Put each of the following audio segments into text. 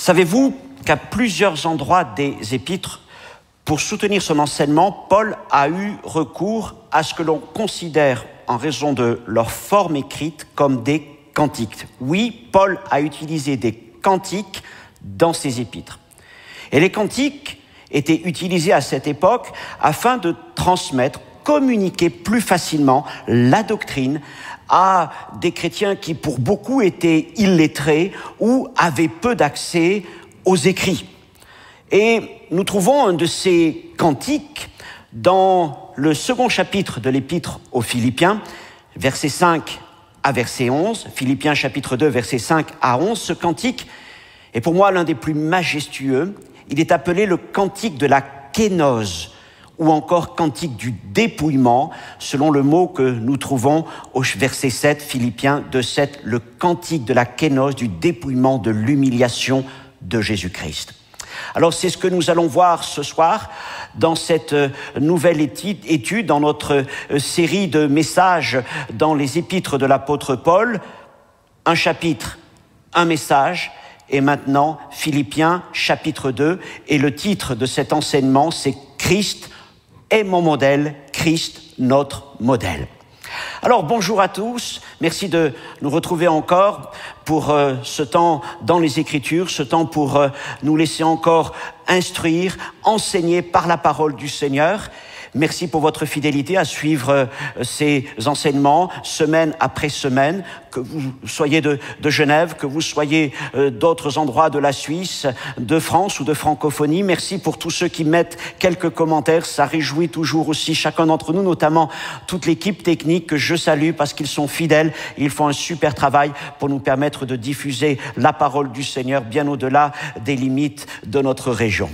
Savez-vous qu'à plusieurs endroits des Épîtres, pour soutenir son enseignement, Paul a eu recours à ce que l'on considère, en raison de leur forme écrite, comme des cantiques. Oui, Paul a utilisé des cantiques dans ses épîtres. Et les cantiques étaient utilisés à cette époque afin de transmettre, communiquer plus facilement la doctrine à des chrétiens qui, pour beaucoup, étaient illettrés ou avaient peu d'accès aux écrits. Et nous trouvons un de ces cantiques dans le second chapitre de l'épître aux Philippiens, versets 5 à verset 11, Philippiens chapitre 2, versets 5 à 11. Ce cantique est pour moi l'un des plus majestueux. Il est appelé le cantique de la kénose, ou encore cantique du dépouillement, selon le mot que nous trouvons au verset 7, Philippiens 2, 7, le cantique de la kénose, du dépouillement, de l'humiliation de Jésus-Christ. Alors c'est ce que nous allons voir ce soir dans cette nouvelle étude, dans notre série de messages dans les épîtres de l'apôtre Paul. Un chapitre, un message, et maintenant Philippiens chapitre 2, et le titre de cet enseignement c'est « Christ est mon modèle, Christ notre modèle ». Alors bonjour à tous, merci de nous retrouver encore pour ce temps dans les Écritures, ce temps pour nous laisser encore instruire, enseigner par la parole du Seigneur. Merci pour votre fidélité à suivre ces enseignements semaine après semaine, que vous soyez de Genève, que vous soyez d'autres endroits de la Suisse, de France ou de francophonie. Merci pour tous ceux qui mettent quelques commentaires, ça réjouit toujours aussi chacun d'entre nous, notamment toute l'équipe technique que je salue parce qu'ils sont fidèles, ils font un super travail pour nous permettre de diffuser la parole du Seigneur bien au-delà des limites de notre région.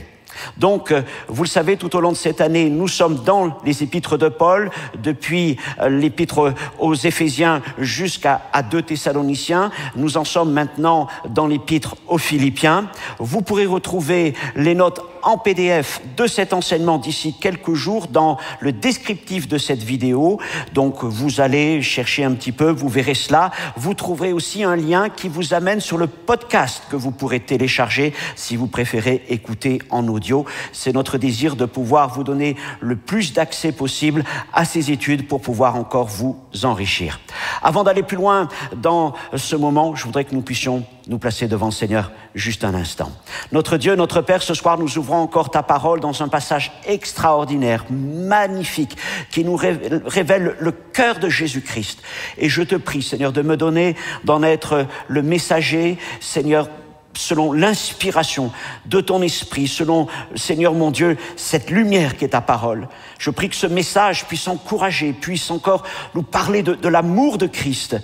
Donc, vous le savez, tout au long de cette année, nous sommes dans les épîtres de Paul, depuis l'épître aux Éphésiens jusqu'à 2 Thessaloniciens. Nous en sommes maintenant dans l'épître aux Philippiens. Vous pourrez retrouver les notes en PDF de cet enseignement d'ici quelques jours dans le descriptif de cette vidéo. Donc, vous allez chercher un petit peu, vous verrez cela. Vous trouverez aussi un lien qui vous amène sur le podcast que vous pourrez télécharger si vous préférez écouter en audio. C'est notre désir de pouvoir vous donner le plus d'accès possible à ces études pour pouvoir encore vous enrichir. Avant d'aller plus loin dans ce moment, je voudrais que nous puissions nous placer devant le Seigneur juste un instant. Notre Dieu, notre Père, ce soir, nous ouvrons encore ta parole dans un passage extraordinaire, magnifique, qui nous révèle le cœur de Jésus-Christ. Et je te prie, Seigneur, de me donner d'en être le messager, Seigneur, selon l'inspiration de ton esprit, selon, Seigneur mon Dieu, cette lumière qui est ta parole. Je prie que ce message puisse encourager, puisse encore nous parler de l'amour de Christ.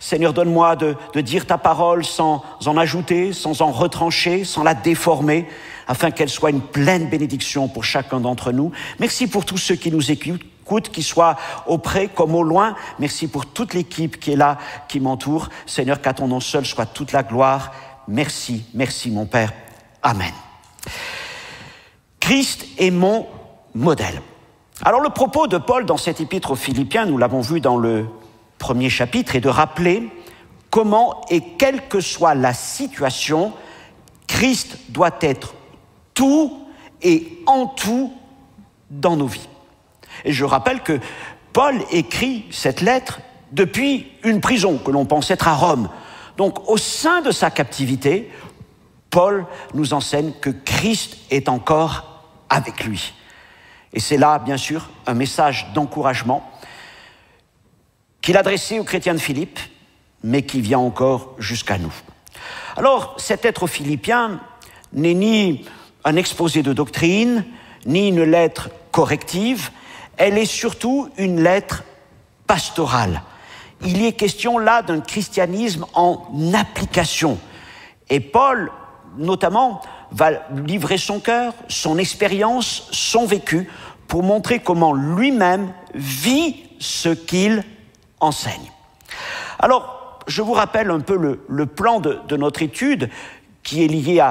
Seigneur, donne-moi de dire ta parole sans en ajouter, sans en retrancher, sans la déformer, afin qu'elle soit une pleine bénédiction pour chacun d'entre nous. Merci pour tous ceux qui nous écoutent, qu'ils soient auprès comme au loin. Merci pour toute l'équipe qui est là, qui m'entoure. Seigneur, qu'à ton nom seul soit toute la gloire. Merci, merci mon Père. Amen. Christ est mon modèle. Alors le propos de Paul dans cet épître aux Philippiens, nous l'avons vu dans le premier chapitre, est de rappeler comment et quelle que soit la situation, Christ doit être tout et en tout dans nos vies. Et je rappelle que Paul écrit cette lettre depuis une prison que l'on pense être à Rome. Donc, au sein de sa captivité, Paul nous enseigne que Christ est encore avec lui. Et c'est là, bien sûr, un message d'encouragement qu'il adressait aux chrétiens de Philippe, mais qui vient encore jusqu'à nous. Alors, cette lettre aux Philippiens n'est ni un exposé de doctrine, ni une lettre corrective, elle est surtout une lettre pastorale. Il y est question là d'un christianisme en application. Et Paul, notamment, va livrer son cœur, son expérience, son vécu, pour montrer comment lui-même vit ce qu'il enseigne. Alors, je vous rappelle un peu le plan de notre étude, qui est lié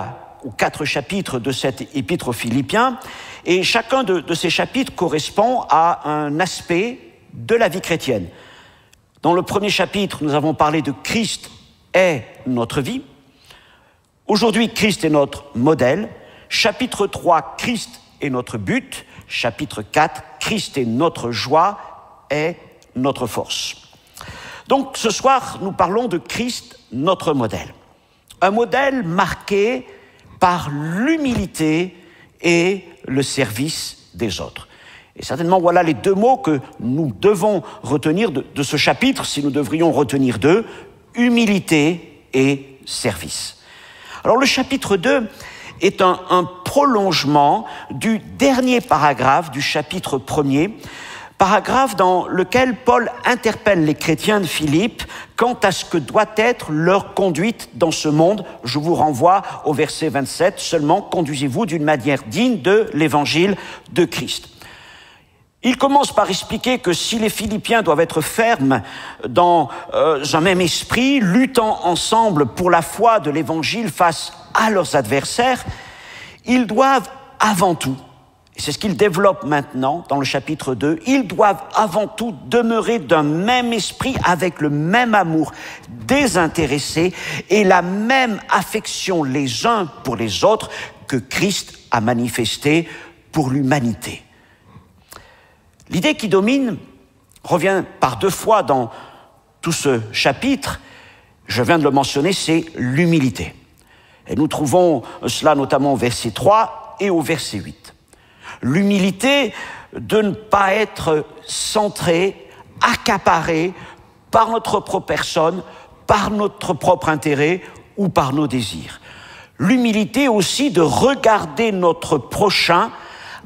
aux 4 chapitres de cet épître aux Philippiens. Et chacun de ces chapitres correspond à un aspect de la vie chrétienne. Dans le premier chapitre, nous avons parlé de Christ est notre vie. Aujourd'hui, Christ est notre modèle. Chapitre 3, Christ est notre but. Chapitre 4, Christ est notre joie et notre force. Donc ce soir, nous parlons de Christ, notre modèle. Un modèle marqué par l'humilité et le service des autres. Et certainement, voilà les deux mots que nous devons retenir de ce chapitre, si nous devrions retenir deux, humilité et service. Alors le chapitre 2 est un prolongement du dernier paragraphe du chapitre 1er, paragraphe dans lequel Paul interpelle les chrétiens de Philippe quant à ce que doit être leur conduite dans ce monde. Je vous renvoie au verset 27, seulement conduisez-vous d'une manière digne de l'évangile de Christ. Il commence par expliquer que si les Philippiens doivent être fermes dans un même esprit, luttant ensemble pour la foi de l'évangile face à leurs adversaires, ils doivent avant tout, et c'est ce qu'il développe maintenant dans le chapitre 2, ils doivent avant tout demeurer d'un même esprit avec le même amour désintéressé et la même affection les uns pour les autres que Christ a manifesté pour l'humanité. L'idée qui domine revient par deux fois dans tout ce chapitre, je viens de le mentionner, c'est l'humilité. Et nous trouvons cela notamment au verset 3 et au verset 8. L'humilité de ne pas être centré, accaparé par notre propre personne, par notre propre intérêt ou par nos désirs. L'humilité aussi de regarder notre prochain,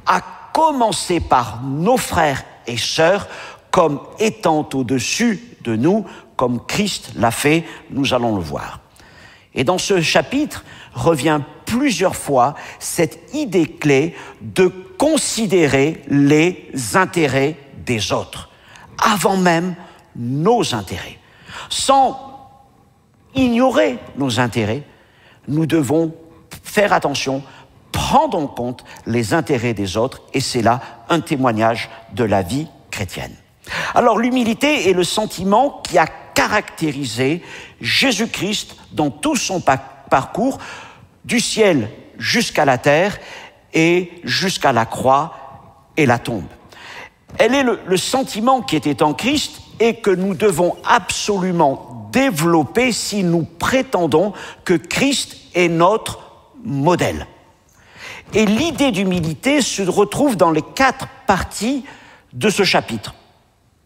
à commencer par nos frères et sœurs, comme étant au-dessus de nous, comme Christ l'a fait, nous allons le voir. Et dans ce chapitre revient plusieurs fois cette idée clé de considérer les intérêts des autres, avant même nos intérêts. Sans ignorer nos intérêts, nous devons faire attention, prendre en compte les intérêts des autres, et c'est là un témoignage de la vie chrétienne. Alors l'humilité est le sentiment qui a caractérisé Jésus-Christ dans tout son parcours, du ciel jusqu'à la terre et jusqu'à la croix et la tombe. Elle est le sentiment qui était en Christ et que nous devons absolument développer si nous prétendons que Christ est notre modèle. Et l'idée d'humilité se retrouve dans les 4 parties de ce chapitre,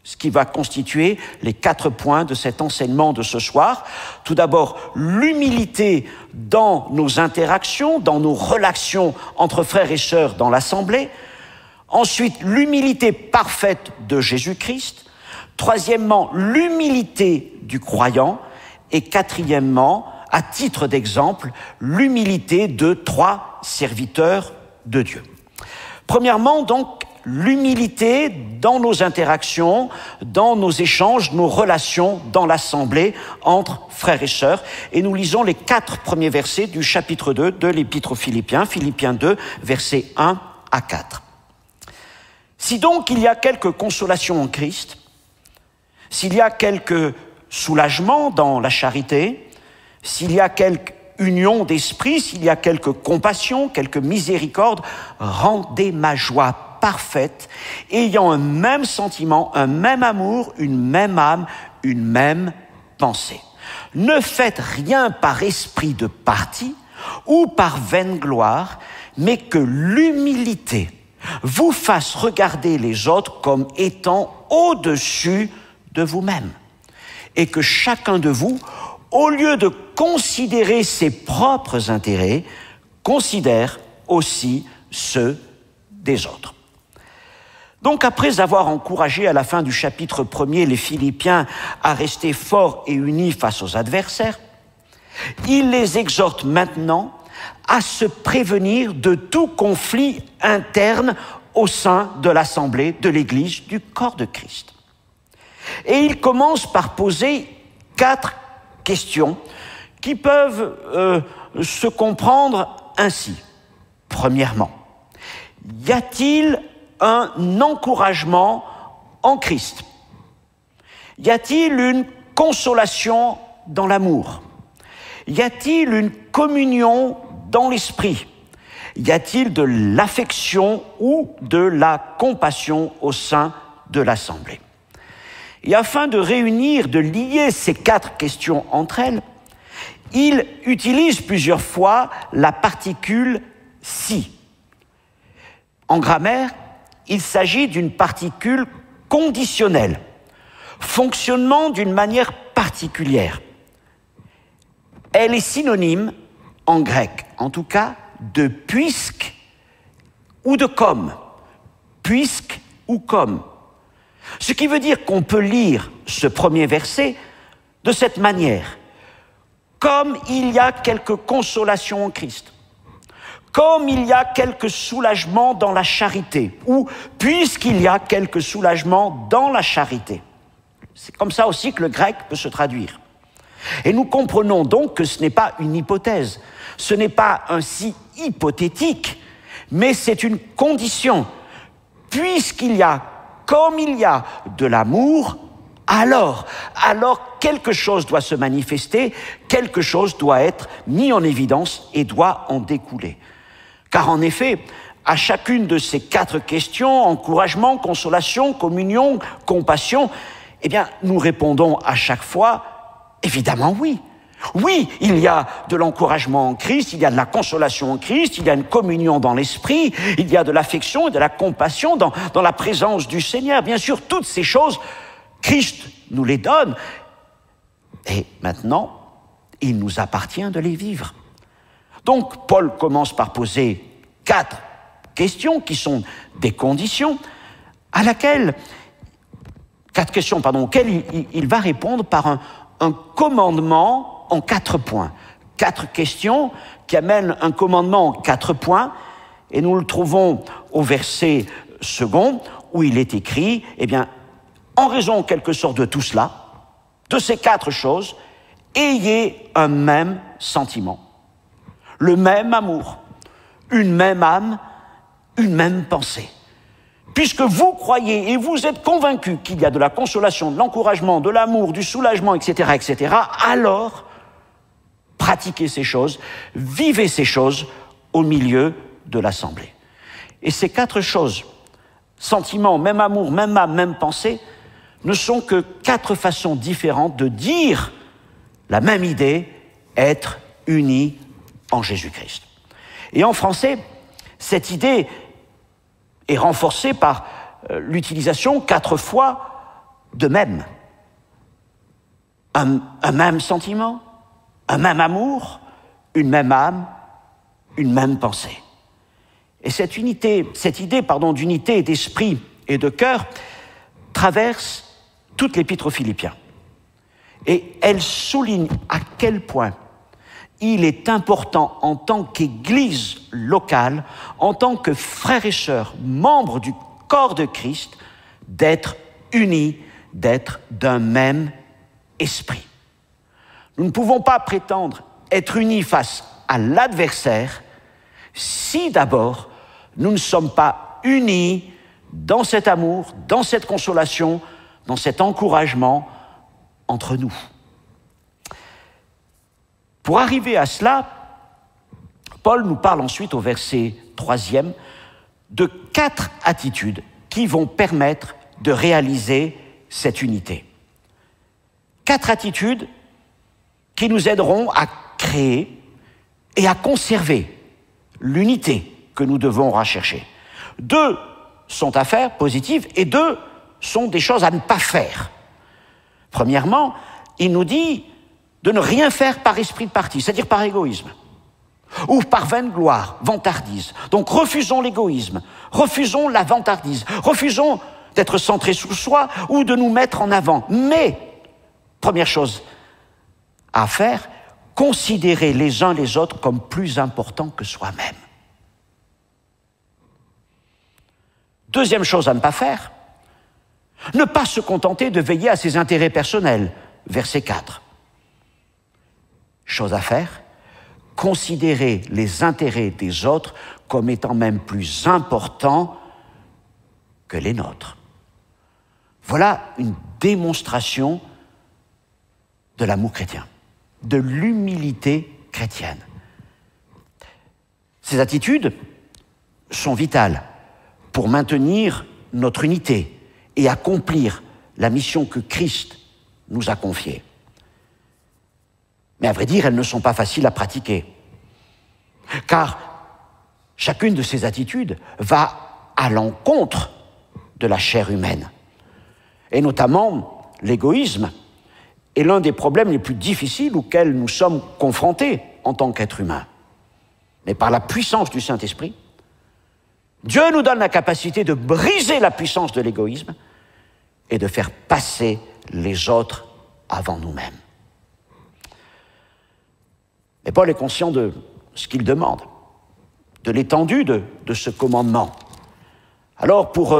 ce qui va constituer les 4 points de cet enseignement de ce soir. Tout d'abord, l'humilité dans nos interactions, dans nos relations entre frères et sœurs dans l'assemblée. Ensuite, l'humilité parfaite de Jésus-Christ. Troisièmement, l'humilité du croyant. Et quatrièmement, à titre d'exemple, l'humilité de 3 serviteurs de Dieu. Premièrement, donc, l'humilité dans nos interactions, dans nos échanges, nos relations dans l'assemblée entre frères et sœurs. Et nous lisons les 4 premiers versets du chapitre 2 de l'Épître aux Philippiens, Philippiens 2, versets 1 à 4. Si donc il y a quelque consolation en Christ, s'il y a quelque soulagement dans la charité, s'il y a quelque union d'esprit, s'il y a quelque compassion, quelque miséricorde, rendez ma joie parfaite, ayant un même sentiment, un même amour, une même âme, une même pensée. Ne faites rien par esprit de parti ou par vaine gloire, mais que l'humilité vous fasse regarder les autres comme étant au-dessus de vous-même. Et que chacun de vous, au lieu de considérer ses propres intérêts, considère aussi ceux des autres. Donc, après avoir encouragé à la fin du chapitre 1er les Philippiens à rester forts et unis face aux adversaires, il les exhorte maintenant à se prévenir de tout conflit interne au sein de l'assemblée, de l'Église, du corps de Christ. Et il commence par poser 4 questions qui peuvent se comprendre ainsi. Premièrement, y a-t-il un encouragement en Christ? Y a-t-il une consolation dans l'amour? Y a-t-il une communion dans l'esprit? Y a-t-il de l'affection ou de la compassion au sein de l'Assemblée? Et afin de réunir, de lier ces 4 questions entre elles, il utilise plusieurs fois la particule « si ». En grammaire, il s'agit d'une particule conditionnelle, fonctionnement d'une manière particulière. Elle est synonyme, en grec en tout cas, de puisque ou de comme. Puisque ou comme. Ce qui veut dire qu'on peut lire ce premier verset de cette manière. Comme il y a quelque consolation en Christ, comme il y a quelque soulagement dans la charité, ou puisqu'il y a quelque soulagement dans la charité. C'est comme ça aussi que le grec peut se traduire. Et nous comprenons donc que ce n'est pas une hypothèse, ce n'est pas un si hypothétique, mais c'est une condition. Puisqu'il y a, comme il y a de l'amour, alors quelque chose doit se manifester, quelque chose doit être mis en évidence et doit en découler. Car en effet, à chacune de ces 4 questions, encouragement, consolation, communion, compassion, eh bien, nous répondons à chaque fois, évidemment oui. Oui, il y a de l'encouragement en Christ, il y a de la consolation en Christ, il y a une communion dans l'esprit, il y a de l'affection et de la compassion dans la présence du Seigneur. Bien sûr, toutes ces choses, Christ nous les donne. Et maintenant, il nous appartient de les vivre. Donc, Paul commence par poser 4 questions qui sont des conditions auxquelles il va répondre par un commandement en 4 points. 4 questions qui amènent un commandement en 4 points, et nous le trouvons au verset 2 où il est écrit, eh bien, en raison en quelque sorte de tout cela, de ces 4 choses, ayez un même sentiment, le même amour, une même âme, une même pensée. Puisque vous croyez et vous êtes convaincus qu'il y a de la consolation, de l'encouragement, de l'amour, du soulagement, etc., alors pratiquez ces choses, vivez ces choses au milieu de l'assemblée. Et ces 4 choses, sentiment, même amour, même âme, même pensée, ne sont que 4 façons différentes de dire la même idée, être unis en Jésus-Christ. Et en français, cette idée est renforcée par l'utilisation 4 fois de même. Un même sentiment, un même amour, une même âme, une même pensée. Et cette idée d'unité d'esprit et de cœur traverse toute l'épître aux Philippiens. Et elle souligne à quel point il est important en tant qu'Église locale, en tant que frères et sœurs, membres du corps de Christ, d'être unis, d'être d'un même esprit. Nous ne pouvons pas prétendre être unis face à l'adversaire si d'abord nous ne sommes pas unis dans cet amour, dans cette consolation, dans cet encouragement entre nous. Pour arriver à cela, Paul nous parle ensuite au verset 3e de 4 attitudes qui vont permettre de réaliser cette unité. 4 attitudes qui nous aideront à créer et à conserver l'unité que nous devons rechercher. 2 sont à faire, positives, et 2 sont des choses à ne pas faire. Premièrement, il nous dit de ne rien faire par esprit de parti, c'est-à-dire par égoïsme, ou par vaine gloire, vantardise. Donc refusons l'égoïsme, refusons la vantardise, refusons d'être centrés sur soi ou de nous mettre en avant. Mais, première chose à faire, considérer les uns les autres comme plus importants que soi-même. Deuxième chose à ne pas faire, ne pas se contenter de veiller à ses intérêts personnels, verset 4. Chose à faire, considérer les intérêts des autres comme étant même plus importants que les nôtres. Voilà une démonstration de l'amour chrétien. de l'humilité chrétienne. Ces attitudes sont vitales pour maintenir notre unité et accomplir la mission que Christ nous a confiée. Mais à vrai dire, elles ne sont pas faciles à pratiquer. Car chacune de ces attitudes va à l'encontre de la chair humaine. Et notamment, l'égoïsme est l'un des problèmes les plus difficiles auxquels nous sommes confrontés en tant qu'êtres humains. Mais par la puissance du Saint-Esprit, Dieu nous donne la capacité de briser la puissance de l'égoïsme et de faire passer les autres avant nous-mêmes. Et Paul est conscient de ce qu'il demande, de l'étendue de ce commandement. Alors, pour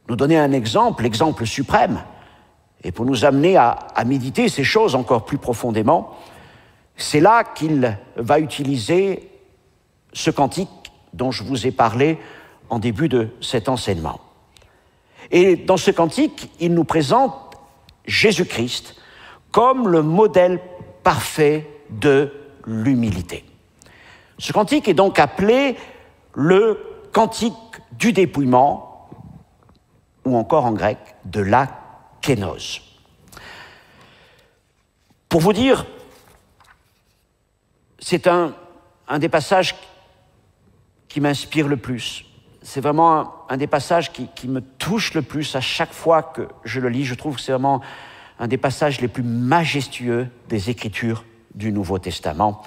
nous donner un exemple, l'exemple suprême, et pour nous amener à méditer ces choses encore plus profondément, c'est là qu'il va utiliser ce cantique dont je vous ai parlé en début de cet enseignement. Et dans ce cantique, il nous présente Jésus-Christ comme le modèle parfait de l'humilité. Ce cantique est donc appelé le cantique du dépouillement, ou encore en grec, de la kénose. Pour vous dire, c'est un des passages qui m'inspire le plus. C'est vraiment un des passages qui me touche le plus à chaque fois que je le lis. Je trouve que c'est vraiment un des passages les plus majestueux des Écritures du Nouveau Testament,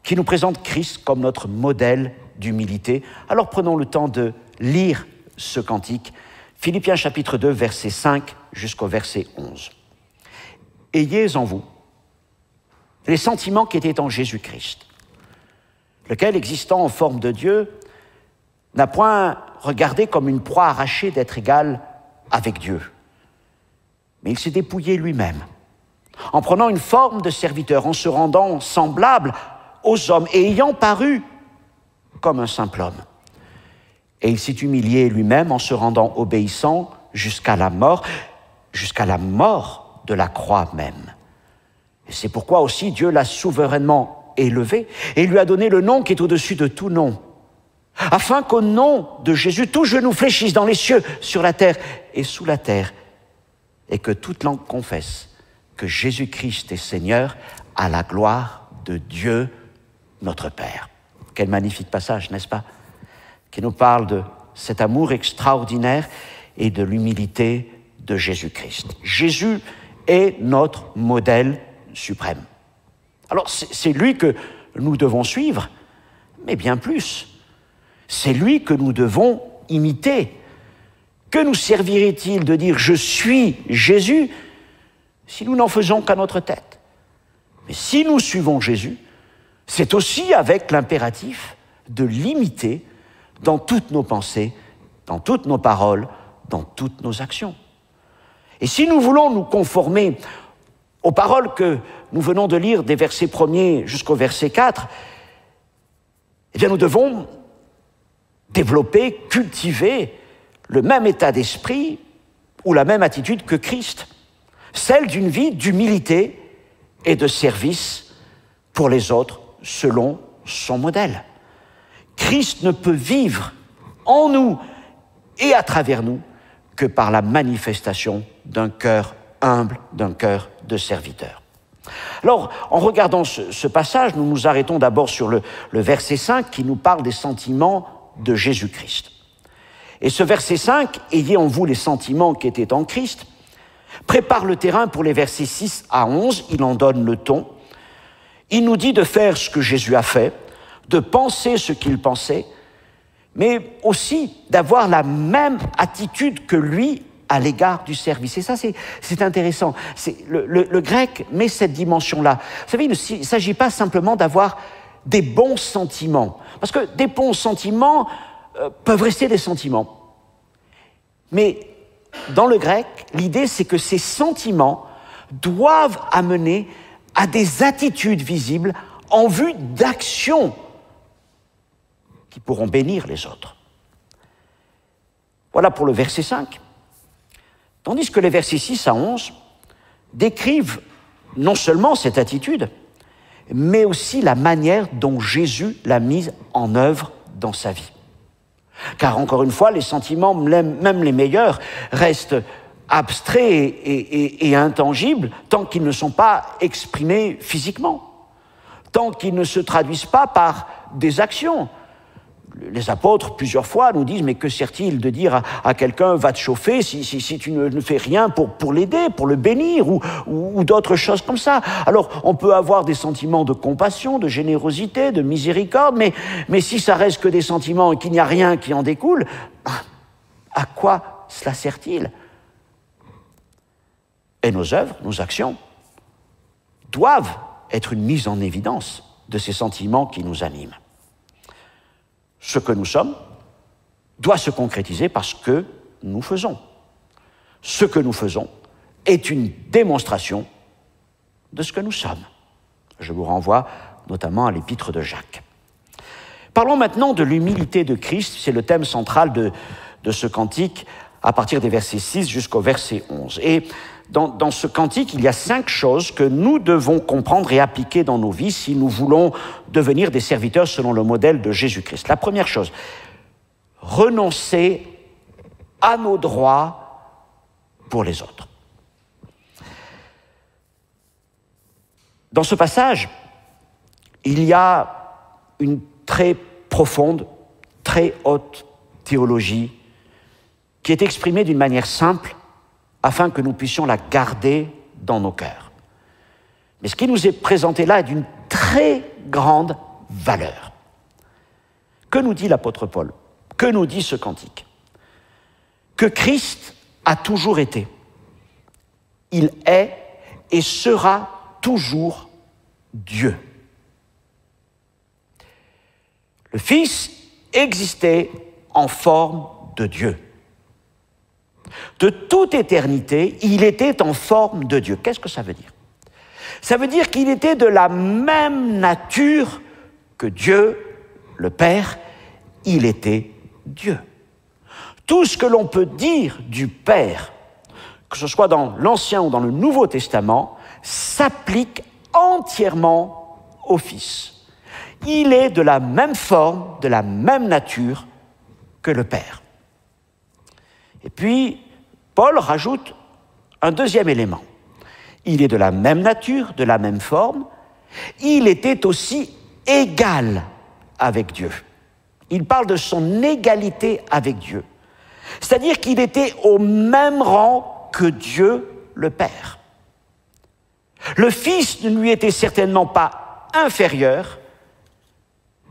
qui nous présente Christ comme notre modèle d'humilité. Alors prenons le temps de lire ce cantique. Philippiens chapitre 2, verset 5 jusqu'au verset 11. « Ayez en vous les sentiments qui étaient en Jésus-Christ, lequel, existant en forme de Dieu, n'a point regardé comme une proie arrachée d'être égal avec Dieu. Mais il s'est dépouillé lui-même, en prenant une forme de serviteur, en se rendant semblable aux hommes et ayant paru comme un simple homme. Et il s'est humilié lui-même en se rendant obéissant jusqu'à la mort de la croix même. Et c'est pourquoi aussi Dieu l'a souverainement élevé et lui a donné le nom qui est au-dessus de tout nom, afin qu'au nom de Jésus, tout genou fléchisse dans les cieux, sur la terre et sous la terre, et que toute langue confesse que Jésus-Christ est Seigneur, à la gloire de Dieu, notre Père. » Quel magnifique passage, n'est-ce pas? Qui nous parle de cet amour extraordinaire et de l'humilité de Jésus-Christ. Jésus est notre modèle suprême. Alors, c'est lui que nous devons suivre, mais bien plus. C'est lui que nous devons imiter. Que nous servirait-il de dire « je suis Jésus » si nous n'en faisons qu'à notre tête? Mais si nous suivons Jésus, c'est aussi avec l'impératif de l'imiter dans toutes nos pensées, dans toutes nos paroles, dans toutes nos actions. Et si nous voulons nous conformer aux paroles que nous venons de lire des versets 1er jusqu'au verset 4, eh bien nous devons développer, cultiver le même état d'esprit ou la même attitude que Christ, celle d'une vie d'humilité et de service pour les autres selon son modèle. Christ ne peut vivre en nous et à travers nous que par la manifestation d'un cœur humble, d'un cœur de serviteur. Alors, en regardant ce passage, nous nous arrêtons d'abord sur le verset 5 qui nous parle des sentiments de Jésus-Christ. Et ce verset 5, « Ayez en vous les sentiments qui étaient en Christ », prépare le terrain pour les versets 6 à 11, il en donne le ton. Il nous dit de faire ce que Jésus a fait, de penser ce qu'il pensait, mais aussi d'avoir la même attitude que lui à l'égard du service. Et ça, c'est intéressant. Le grec met cette dimension-là. Vous savez, il ne s'agit pas simplement d'avoir des bons sentiments, parce que des bons sentiments peuvent rester des sentiments. Mais dans le grec, l'idée, c'est que ces sentiments doivent amener à des attitudes visibles en vue d'actions qui pourront bénir les autres. Voilà pour le verset 5. Tandis que les versets 6 à 11 décrivent non seulement cette attitude, mais aussi la manière dont Jésus l'a mise en œuvre dans sa vie. Car encore une fois, les sentiments, même les meilleurs, restent abstraits et intangibles tant qu'ils ne sont pas exprimés physiquement, tant qu'ils ne se traduisent pas par des actions. Les apôtres, plusieurs fois, nous disent « Mais que sert-il de dire à quelqu'un « Va te chauffer » si tu ne fais rien pour l'aider, pour le bénir ou d'autres choses comme ça ?» Alors, on peut avoir des sentiments de compassion, de générosité, de miséricorde, mais si ça reste que des sentiments et qu'il n'y a rien qui en découle, à quoi cela sert-il ? Et nos œuvres, nos actions, doivent être une mise en évidence de ces sentiments qui nous animent. Ce que nous sommes doit se concrétiser par ce que nous faisons. Ce que nous faisons est une démonstration de ce que nous sommes. Je vous renvoie notamment à l'épître de Jacques. Parlons maintenant de l'humilité de Christ, c'est le thème central de ce cantique à partir des versets 6 jusqu'au verset 11. Et dans ce cantique, il y a 5 choses que nous devons comprendre et appliquer dans nos vies si nous voulons devenir des serviteurs selon le modèle de Jésus-Christ. La première chose, renoncer à nos droits pour les autres. Dans ce passage, il y a une très profonde, très haute théologie qui est exprimée d'une manière simple afin que nous puissions la garder dans nos cœurs. Mais ce qui nous est présenté là est d'une très grande valeur. Que nous dit l'apôtre Paul ? Que nous dit ce cantique ? Que Christ a toujours été, il est et sera toujours Dieu. Le Fils existait en forme de Dieu. De toute éternité, il était en forme de Dieu. Qu'est-ce que ça veut dire ? Ça veut dire qu'il était de la même nature que Dieu, le Père, il était Dieu. Tout ce que l'on peut dire du Père, que ce soit dans l'Ancien ou dans le Nouveau Testament, s'applique entièrement au Fils. Il est de la même forme, de la même nature que le Père. Et puis, Paul rajoute un deuxième élément. Il est de la même nature, de la même forme. Il était aussi égal avec Dieu. Il parle de son égalité avec Dieu. C'est-à-dire qu'il était au même rang que Dieu le Père. Le Fils ne lui était certainement pas inférieur,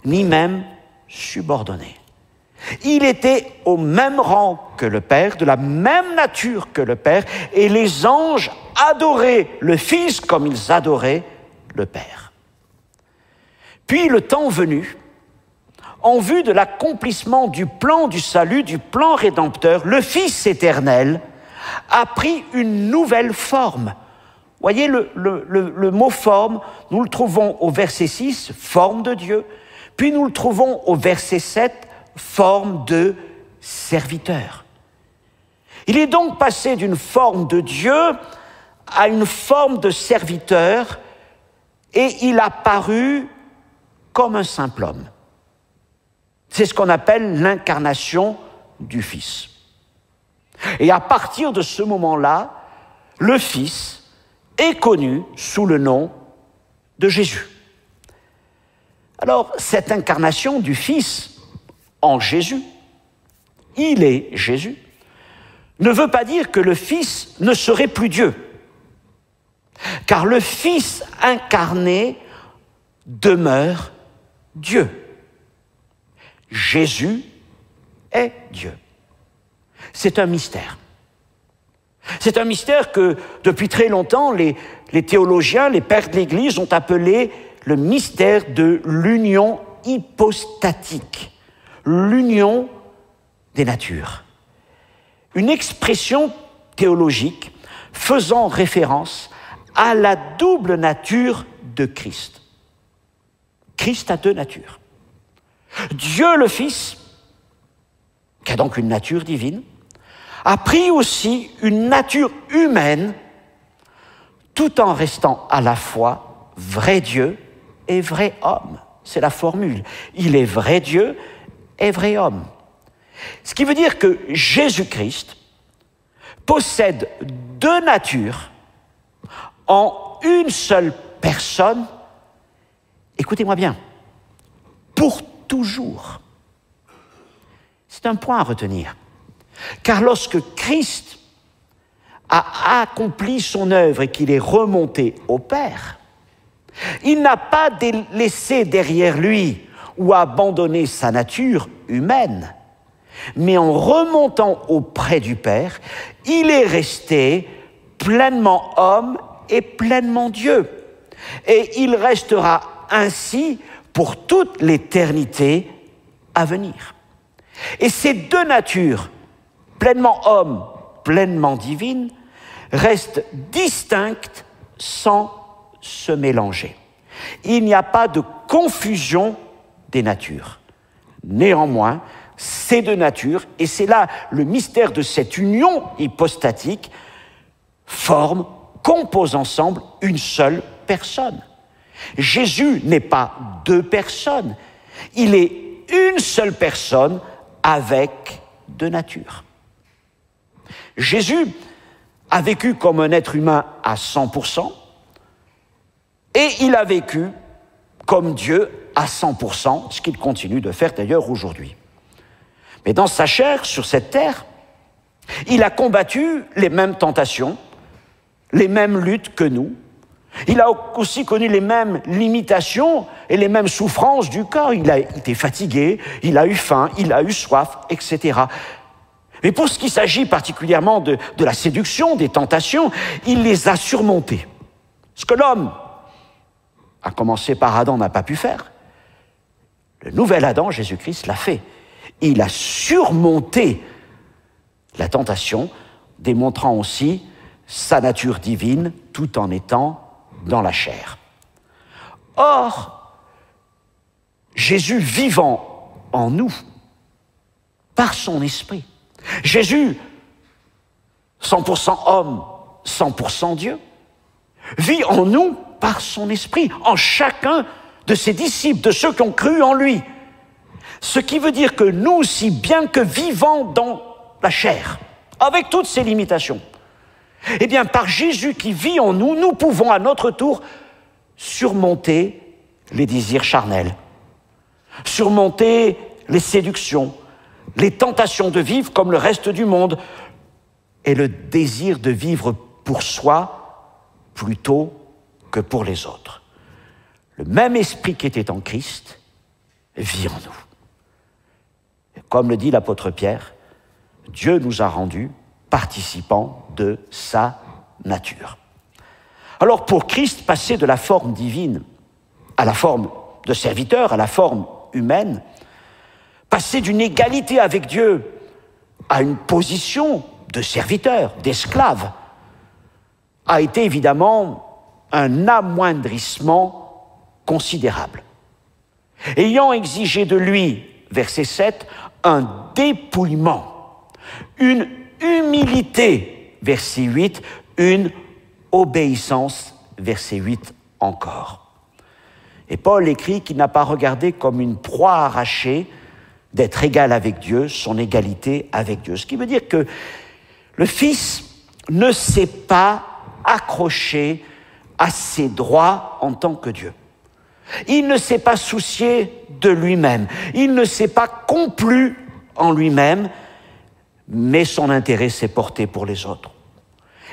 ni même subordonné. Il était au même rang que le Père, de la même nature que le Père, et les anges adoraient le Fils comme ils adoraient le Père. Puis le temps venu, en vue de l'accomplissement du plan du salut, du plan rédempteur, le Fils éternel a pris une nouvelle forme. Voyez, le mot « forme », nous le trouvons au verset 6, « forme de Dieu », puis nous le trouvons au verset 7, forme de serviteur. Il est donc passé d'une forme de Dieu à une forme de serviteur et il a paru comme un simple homme. C'est ce qu'on appelle l'incarnation du Fils. Et à partir de ce moment-là, le Fils est connu sous le nom de Jésus. Alors, cette incarnation du Fils en Jésus, il est Jésus, ne veut pas dire que le Fils ne serait plus Dieu. Car le Fils incarné demeure Dieu. Jésus est Dieu. C'est un mystère. C'est un mystère que, depuis très longtemps, les théologiens, les pères de l'Église ont appelé le mystère de l'union hypostatique, l'union des natures. Une expression théologique faisant référence à la double nature de Christ. Christ a deux natures. Dieu le Fils, qui a donc une nature divine, a pris aussi une nature humaine, tout en restant à la fois vrai Dieu et vrai homme. C'est la formule. Il est vrai Dieu et vrai homme. Ce qui veut dire que Jésus-Christ possède deux natures en une seule personne. Écoutez-moi bien, pour toujours. C'est un point à retenir. Car lorsque Christ a accompli son œuvre et qu'il est remonté au Père, il n'a pas laissé derrière lui ou abandonné sa nature humaine, mais en remontant auprès du Père, il est resté pleinement homme et pleinement Dieu. Et il restera ainsi pour toute l'éternité à venir. Et ces deux natures, pleinement homme, pleinement divine, restent distinctes sans se mélanger. Il n'y a pas de confusion des natures. Néanmoins, ces deux natures, et c'est là le mystère de cette union hypostatique, forment, composent ensemble une seule personne. Jésus n'est pas deux personnes, il est une seule personne avec deux natures. Jésus a vécu comme un être humain à 100%, et il a vécu comme Dieu à 100%, ce qu'il continue de faire d'ailleurs aujourd'hui. Mais dans sa chair, sur cette terre, il a combattu les mêmes tentations, les mêmes luttes que nous. Il a aussi connu les mêmes limitations et les mêmes souffrances du corps. Il a été fatigué, il a eu faim, il a eu soif, etc. Mais pour ce qui s'agit particulièrement de la séduction, des tentations, il les a surmontées. Ce que l'homme, à commencer par Adam, n'a pas pu faire, le nouvel Adam, Jésus-Christ, l'a fait. Il a surmonté la tentation, démontrant aussi sa nature divine tout en étant dans la chair. Or, Jésus vivant en nous, par son esprit, Jésus, 100% homme, 100% Dieu, vit en nous par son esprit, en chacun de ses disciples, de ceux qui ont cru en lui. Ce qui veut dire que nous aussi, bien que vivant dans la chair, avec toutes ses limitations, eh bien, par Jésus qui vit en nous, nous pouvons à notre tour surmonter les désirs charnels, surmonter les séductions, les tentations de vivre comme le reste du monde et le désir de vivre pour soi plutôt que pour les autres. Le même esprit qui était en Christ vit en nous. Et comme le dit l'apôtre Pierre, Dieu nous a rendus participants de sa nature. Alors pour Christ, passer de la forme divine à la forme de serviteur, à la forme humaine, passer d'une égalité avec Dieu à une position de serviteur, d'esclave, a été évidemment un amoindrissement considérable. Ayant exigé de lui, verset 7, un dépouillement, une humilité, verset 8, une obéissance, verset 8 encore. Et Paul écrit qu'il n'a pas regardé comme une proie arrachée d'être égal avec Dieu, son égalité avec Dieu. Ce qui veut dire que le Fils ne s'est pas accroché à ses droits en tant que Dieu. Il ne s'est pas soucié de lui-même. Il ne s'est pas complu en lui-même, mais son intérêt s'est porté pour les autres.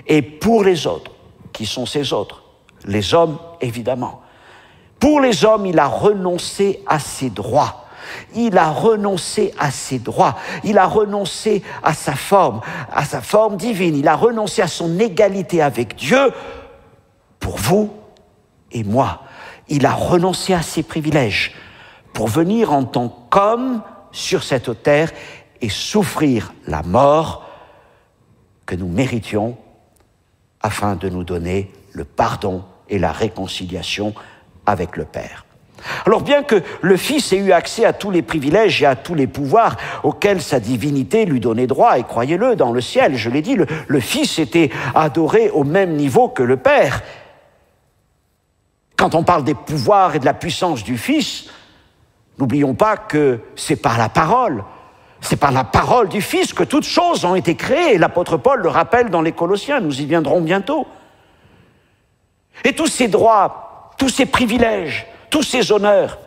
Et pour les autres, qui sont ces autres? Les hommes, évidemment. Pour les hommes, il a renoncé à ses droits. Il a renoncé à ses droits. Il a renoncé à sa forme divine. Il a renoncé à son égalité avec Dieu pour vous et moi. Il a renoncé à ses privilèges pour venir en tant qu'homme sur cette terre et souffrir la mort que nous méritions afin de nous donner le pardon et la réconciliation avec le Père. Alors bien que le Fils ait eu accès à tous les privilèges et à tous les pouvoirs auxquels sa divinité lui donnait droit, et croyez-le, dans le ciel, je l'ai dit, le Fils était adoré au même niveau que le Père. Quand on parle des pouvoirs et de la puissance du Fils, n'oublions pas que c'est par la parole du Fils que toutes choses ont été créées. Et l'apôtre Paul le rappelle dans les Colossiens, nous y viendrons bientôt. Et tous ces droits, tous ces privilèges, tous ces honneurs,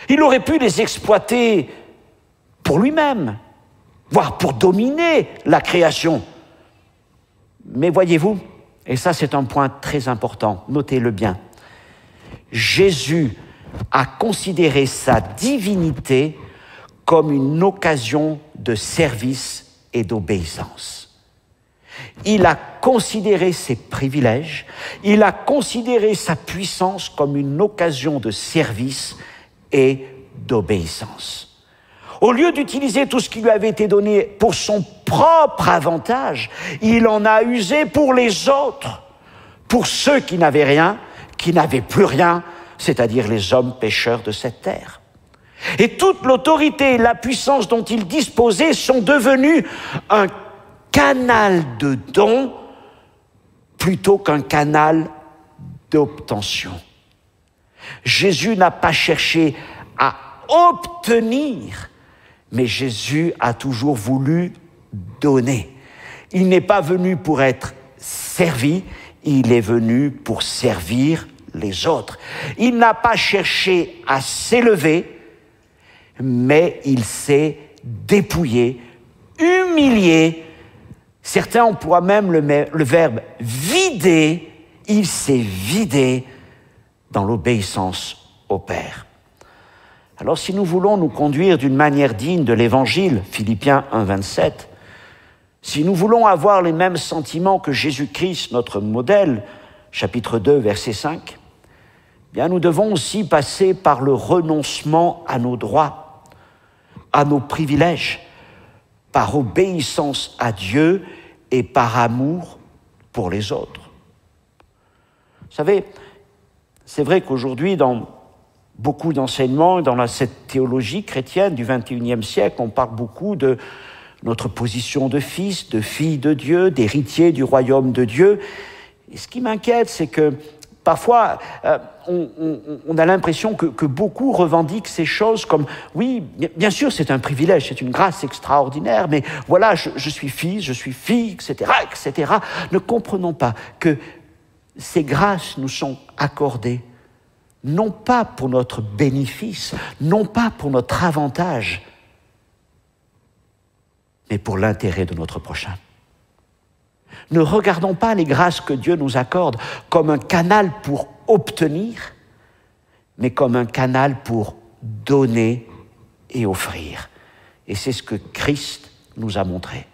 il aurait pu les exploiter pour lui-même, voire pour dominer la création. Mais voyez-vous, et ça c'est un point très important, notez-le bien, Jésus a considéré sa divinité comme une occasion de service et d'obéissance. Il a considéré ses privilèges, il a considéré sa puissance comme une occasion de service et d'obéissance. Au lieu d'utiliser tout ce qui lui avait été donné pour son propre avantage, il en a usé pour les autres, pour ceux qui n'avaient rien, qui n'avaient plus rien, c'est-à-dire les hommes pécheurs de cette terre. Et toute l'autorité et la puissance dont il disposait sont devenues un canal de don plutôt qu'un canal d'obtention. Jésus n'a pas cherché à obtenir, mais Jésus a toujours voulu donner. Il n'est pas venu pour être servi, il est venu pour servir les autres. Il n'a pas cherché à s'élever, mais il s'est dépouillé, humilié. Certains emploient même le verbe « vider ». Il s'est vidé dans l'obéissance au Père. Alors si nous voulons nous conduire d'une manière digne de l'Évangile, Philippiens 1, 27, si nous voulons avoir les mêmes sentiments que Jésus-Christ, notre modèle, chapitre 2, verset 5, bien nous devons aussi passer par le renoncement à nos droits, à nos privilèges, par obéissance à Dieu et par amour pour les autres. Vous savez, c'est vrai qu'aujourd'hui, dans beaucoup d'enseignements, dans cette théologie chrétienne du XXIe siècle, on parle beaucoup de notre position de fils, de fille de Dieu, d'héritier du royaume de Dieu. Et ce qui m'inquiète, c'est que parfois, on a l'impression que beaucoup revendiquent ces choses comme, oui, bien sûr, c'est un privilège, c'est une grâce extraordinaire, mais voilà, je suis fils, je suis fille, etc., etc. Ne comprenons pas que ces grâces nous sont accordées, non pas pour notre bénéfice, non pas pour notre avantage, mais pour l'intérêt de notre prochain. Ne regardons pas les grâces que Dieu nous accorde comme un canal pour obtenir, mais comme un canal pour donner et offrir. Et c'est ce que Christ nous a montré.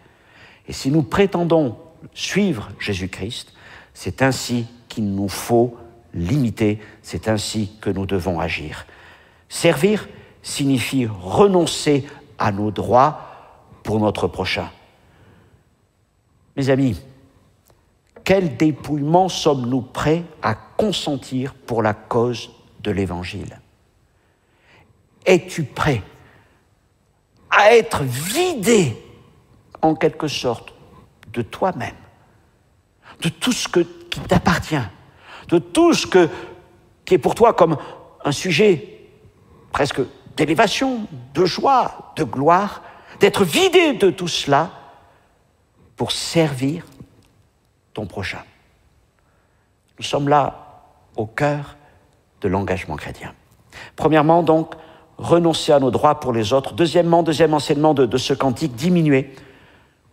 Et si nous prétendons suivre Jésus-Christ, c'est ainsi qu'il nous faut l'imiter, c'est ainsi que nous devons agir. Servir signifie renoncer à nos droits pour notre prochain. Mes amis, quel dépouillement sommes-nous prêts à consentir pour la cause de l'Évangile? Es-tu prêt à être vidé, en quelque sorte, de toi-même, de tout ce qui t'appartient, de tout ce qui est pour toi comme un sujet presque d'élévation, de joie, de gloire, d'être vidé de tout cela pour servir ton prochain. Nous sommes là au cœur de l'engagement chrétien. Premièrement, donc, renoncer à nos droits pour les autres. Deuxièmement, deuxième enseignement de ce cantique, diminuer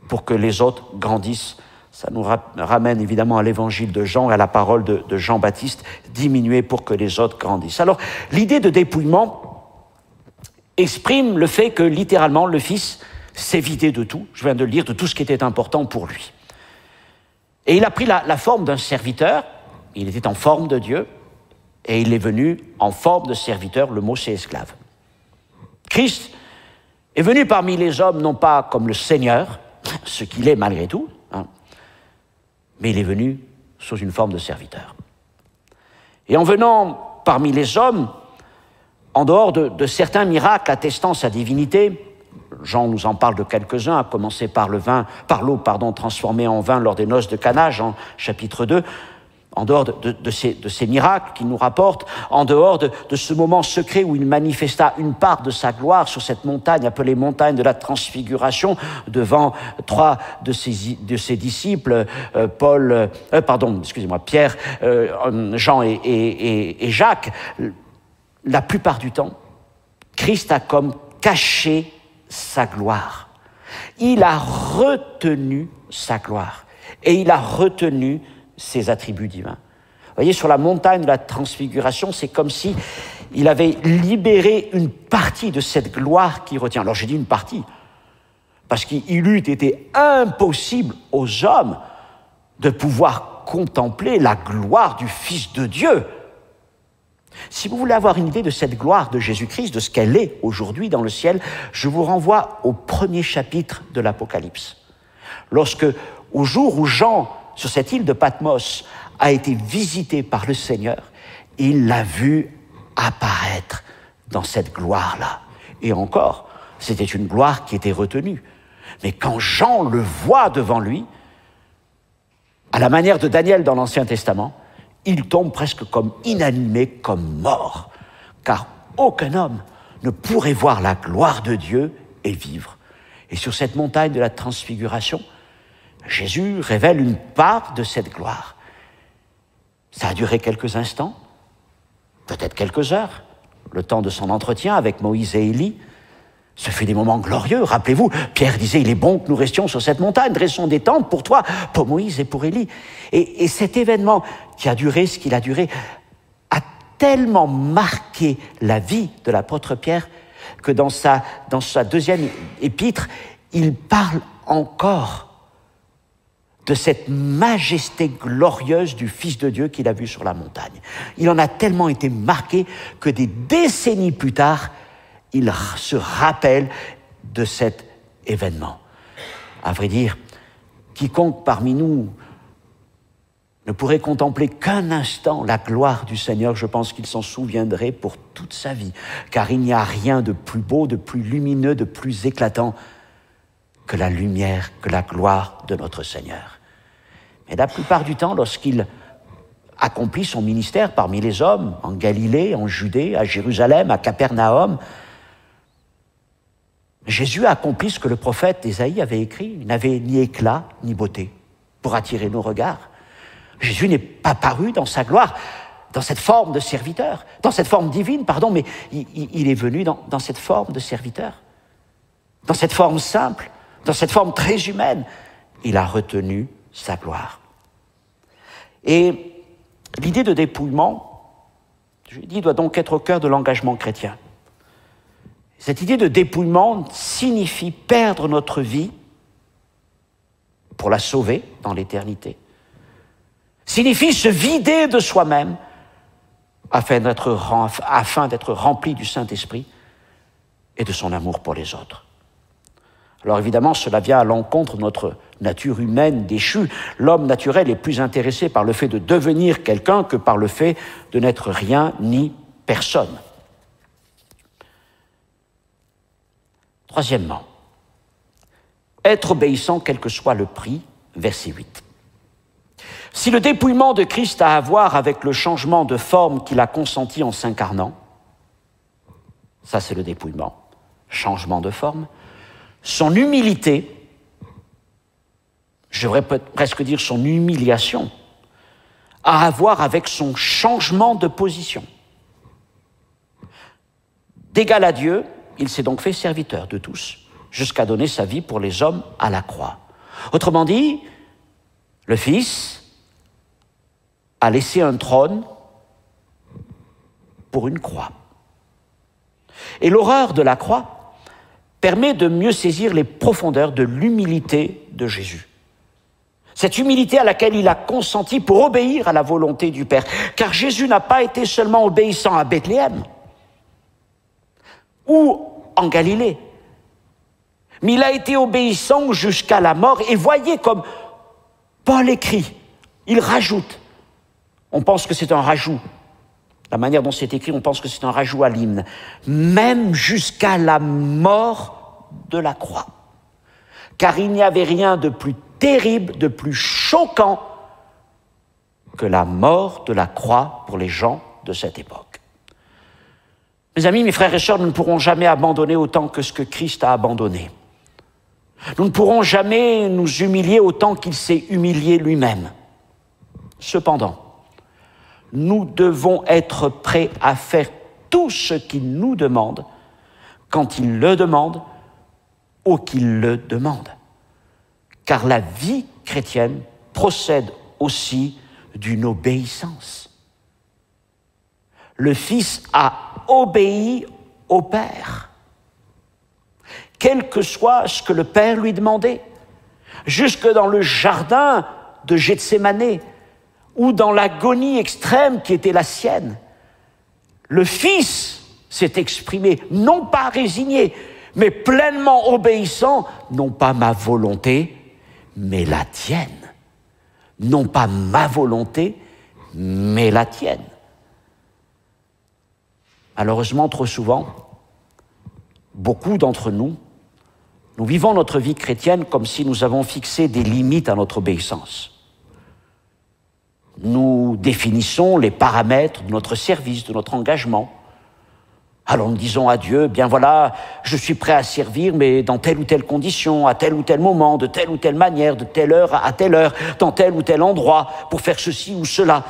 pour que les autres grandissent. Ça nous ramène évidemment à l'évangile de Jean et à la parole de Jean-Baptiste, diminuer pour que les autres grandissent. Alors, l'idée de dépouillement exprime le fait que, littéralement, le Fils s'est vidé de tout, je viens de le dire, de tout ce qui était important pour lui. Et il a pris la forme d'un serviteur, il était en forme de Dieu, et il est venu en forme de serviteur, le mot c'est esclave. Christ est venu parmi les hommes, non pas comme le Seigneur, ce qu'il est malgré tout, mais il est venu sous une forme de serviteur. Et en venant parmi les hommes, En dehors de certains miracles attestant sa divinité, Jean nous en parle de quelques-uns, à commencer par l'eau transformée en vin lors des noces de Cana, Jean chapitre 2, en dehors de ces miracles qu'il nous rapporte, en dehors de ce moment secret où il manifesta une part de sa gloire sur cette montagne appelée montagne de la transfiguration devant 3 de ses disciples, Pierre, Jean et Jacques. La plupart du temps, Christ a comme caché sa gloire. Il a retenu sa gloire et il a retenu ses attributs divins. Vous voyez, sur la montagne de la transfiguration, c'est comme si il avait libéré une partie de cette gloire qui retient. Alors j'ai dit une partie, parce qu'il eût été impossible aux hommes de pouvoir contempler la gloire du Fils de Dieu. Si vous voulez avoir une idée de cette gloire de Jésus-Christ, de ce qu'elle est aujourd'hui dans le ciel, je vous renvoie au premier chapitre de l'Apocalypse. Lorsque, au jour où Jean, sur cette île de Patmos, a été visité par le Seigneur, il l'a vu apparaître dans cette gloire-là. Et encore, c'était une gloire qui était retenue. Mais quand Jean le voit devant lui, à la manière de Daniel dans l'Ancien Testament, il tombe presque comme inanimé, comme mort, car aucun homme ne pourrait voir la gloire de Dieu et vivre. Et sur cette montagne de la transfiguration, Jésus révèle une part de cette gloire. Ça a duré quelques instants, peut-être quelques heures, le temps de son entretien avec Moïse et Élie. Ce fut des moments glorieux. Rappelez-vous, Pierre disait, il est bon que nous restions sur cette montagne, dressons des tentes pour toi, pour Moïse et pour Élie. Et cet événement qui a duré ce qu'il a duré a tellement marqué la vie de l'apôtre Pierre que dans sa deuxième épître, il parle encore de cette majesté glorieuse du Fils de Dieu qu'il a vu sur la montagne. Il en a tellement été marqué que des décennies plus tard, il se rappelle de cet événement. À vrai dire, quiconque parmi nous ne pourrait contempler qu'un instant la gloire du Seigneur, je pense qu'il s'en souviendrait pour toute sa vie, car il n'y a rien de plus beau, de plus lumineux, de plus éclatant que la lumière, que la gloire de notre Seigneur. Mais la plupart du temps, lorsqu'il accomplit son ministère parmi les hommes, en Galilée, en Judée, à Jérusalem, à Capernaum, Jésus a accompli ce que le prophète Ésaïe avait écrit. Il n'avait ni éclat, ni beauté pour attirer nos regards. Jésus n'est pas paru dans sa gloire, dans cette forme de serviteur, dans cette forme divine, mais il est venu dans cette forme de serviteur, dans cette forme simple, dans cette forme très humaine. Il a retenu sa gloire. Et l'idée de dépouillement, je l'ai dit, doit donc être au cœur de l'engagement chrétien. Cette idée de dépouillement signifie perdre notre vie pour la sauver dans l'éternité, signifie se vider de soi-même afin d'être rempli du Saint-Esprit et de son amour pour les autres. Alors évidemment, cela vient à l'encontre de notre nature humaine déchue. L'homme naturel est plus intéressé par le fait de devenir quelqu'un que par le fait de n'être rien ni personne. Troisièmement, être obéissant quel que soit le prix, verset 8. Si le dépouillement de Christ a à voir avec le changement de forme qu'il a consenti en s'incarnant, ça c'est le dépouillement, changement de forme, son humilité, je devrais presque dire son humiliation, a à voir avec son changement de position. D'égal à Dieu, il s'est donc fait serviteur de tous, jusqu'à donner sa vie pour les hommes à la croix. Autrement dit, le Fils a laissé un trône pour une croix. Et l'horreur de la croix permet de mieux saisir les profondeurs de l'humilité de Jésus. Cette humilité à laquelle il a consenti pour obéir à la volonté du Père. Car Jésus n'a pas été seulement obéissant à Bethléem ou en Galilée, mais il a été obéissant jusqu'à la mort. Et voyez comme Paul écrit, il rajoute, on pense que c'est un rajout, La manière dont c'est écrit, on pense que c'est un rajout à l'hymne. Même jusqu'à la mort de la croix. Car il n'y avait rien de plus terrible, de plus choquant que la mort de la croix pour les gens de cette époque. Mes amis, mes frères et sœurs, nous ne pourrons jamais abandonner autant que ce que Christ a abandonné. Nous ne pourrons jamais nous humilier autant qu'il s'est humilié lui-même. Cependant, nous devons être prêts à faire tout ce qu'il nous demande, quand il le demande ou qu'il le demande. Car la vie chrétienne procède aussi d'une obéissance. Le Fils a obéi au Père, quel que soit ce que le Père lui demandait, jusque dans le jardin de Gethsémanée, ou dans l'agonie extrême qui était la sienne. Le Fils s'est exprimé, non pas résigné, mais pleinement obéissant, non pas ma volonté, mais la tienne. Non pas ma volonté, mais la tienne. Malheureusement, trop souvent, beaucoup d'entre nous, nous vivons notre vie chrétienne comme si nous avons fixé des limites à notre obéissance. Nous définissons les paramètres de notre service, de notre engagement. Alors nous disons à Dieu, bien voilà, je suis prêt à servir, mais dans telle ou telle condition, à tel ou tel moment, de telle ou telle manière, de telle heure à telle heure, dans tel ou tel endroit, pour faire ceci ou cela.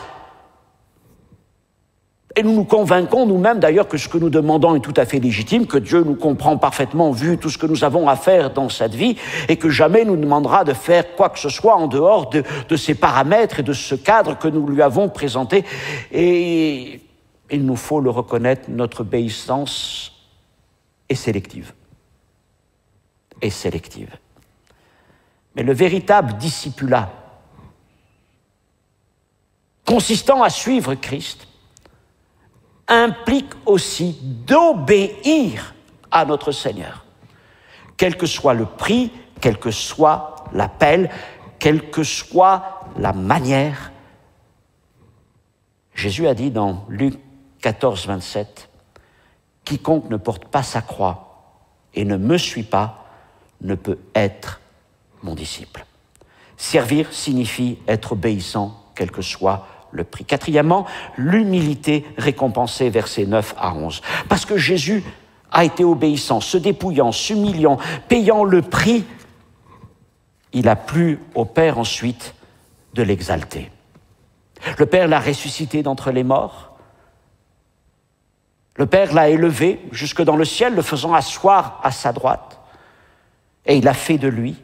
Et nous nous convainquons nous-mêmes d'ailleurs que ce que nous demandons est tout à fait légitime, que Dieu nous comprend parfaitement vu tout ce que nous avons à faire dans cette vie et que jamais nous demandera de faire quoi que ce soit en dehors de ces paramètres et de ce cadre que nous lui avons présenté. Et il nous faut le reconnaître, notre obéissance est sélective. Est sélective. Mais le véritable discipulat consistant à suivre Christ implique aussi d'obéir à notre Seigneur, quel que soit le prix, quel que soit l'appel, quelle que soit la manière. Jésus a dit dans Luc 14, 27, « Quiconque ne porte pas sa croix et ne me suit pas ne peut être mon disciple. » Servir signifie être obéissant, quel que soit le prix. Quatrièmement, l'humilité récompensée, versets 9 à 11. Parce que Jésus a été obéissant, se dépouillant, s'humiliant, payant le prix, il a plu au Père ensuite de l'exalter. Le Père l'a ressuscité d'entre les morts. Le Père l'a élevé jusque dans le ciel, le faisant asseoir à sa droite. Et il a fait de lui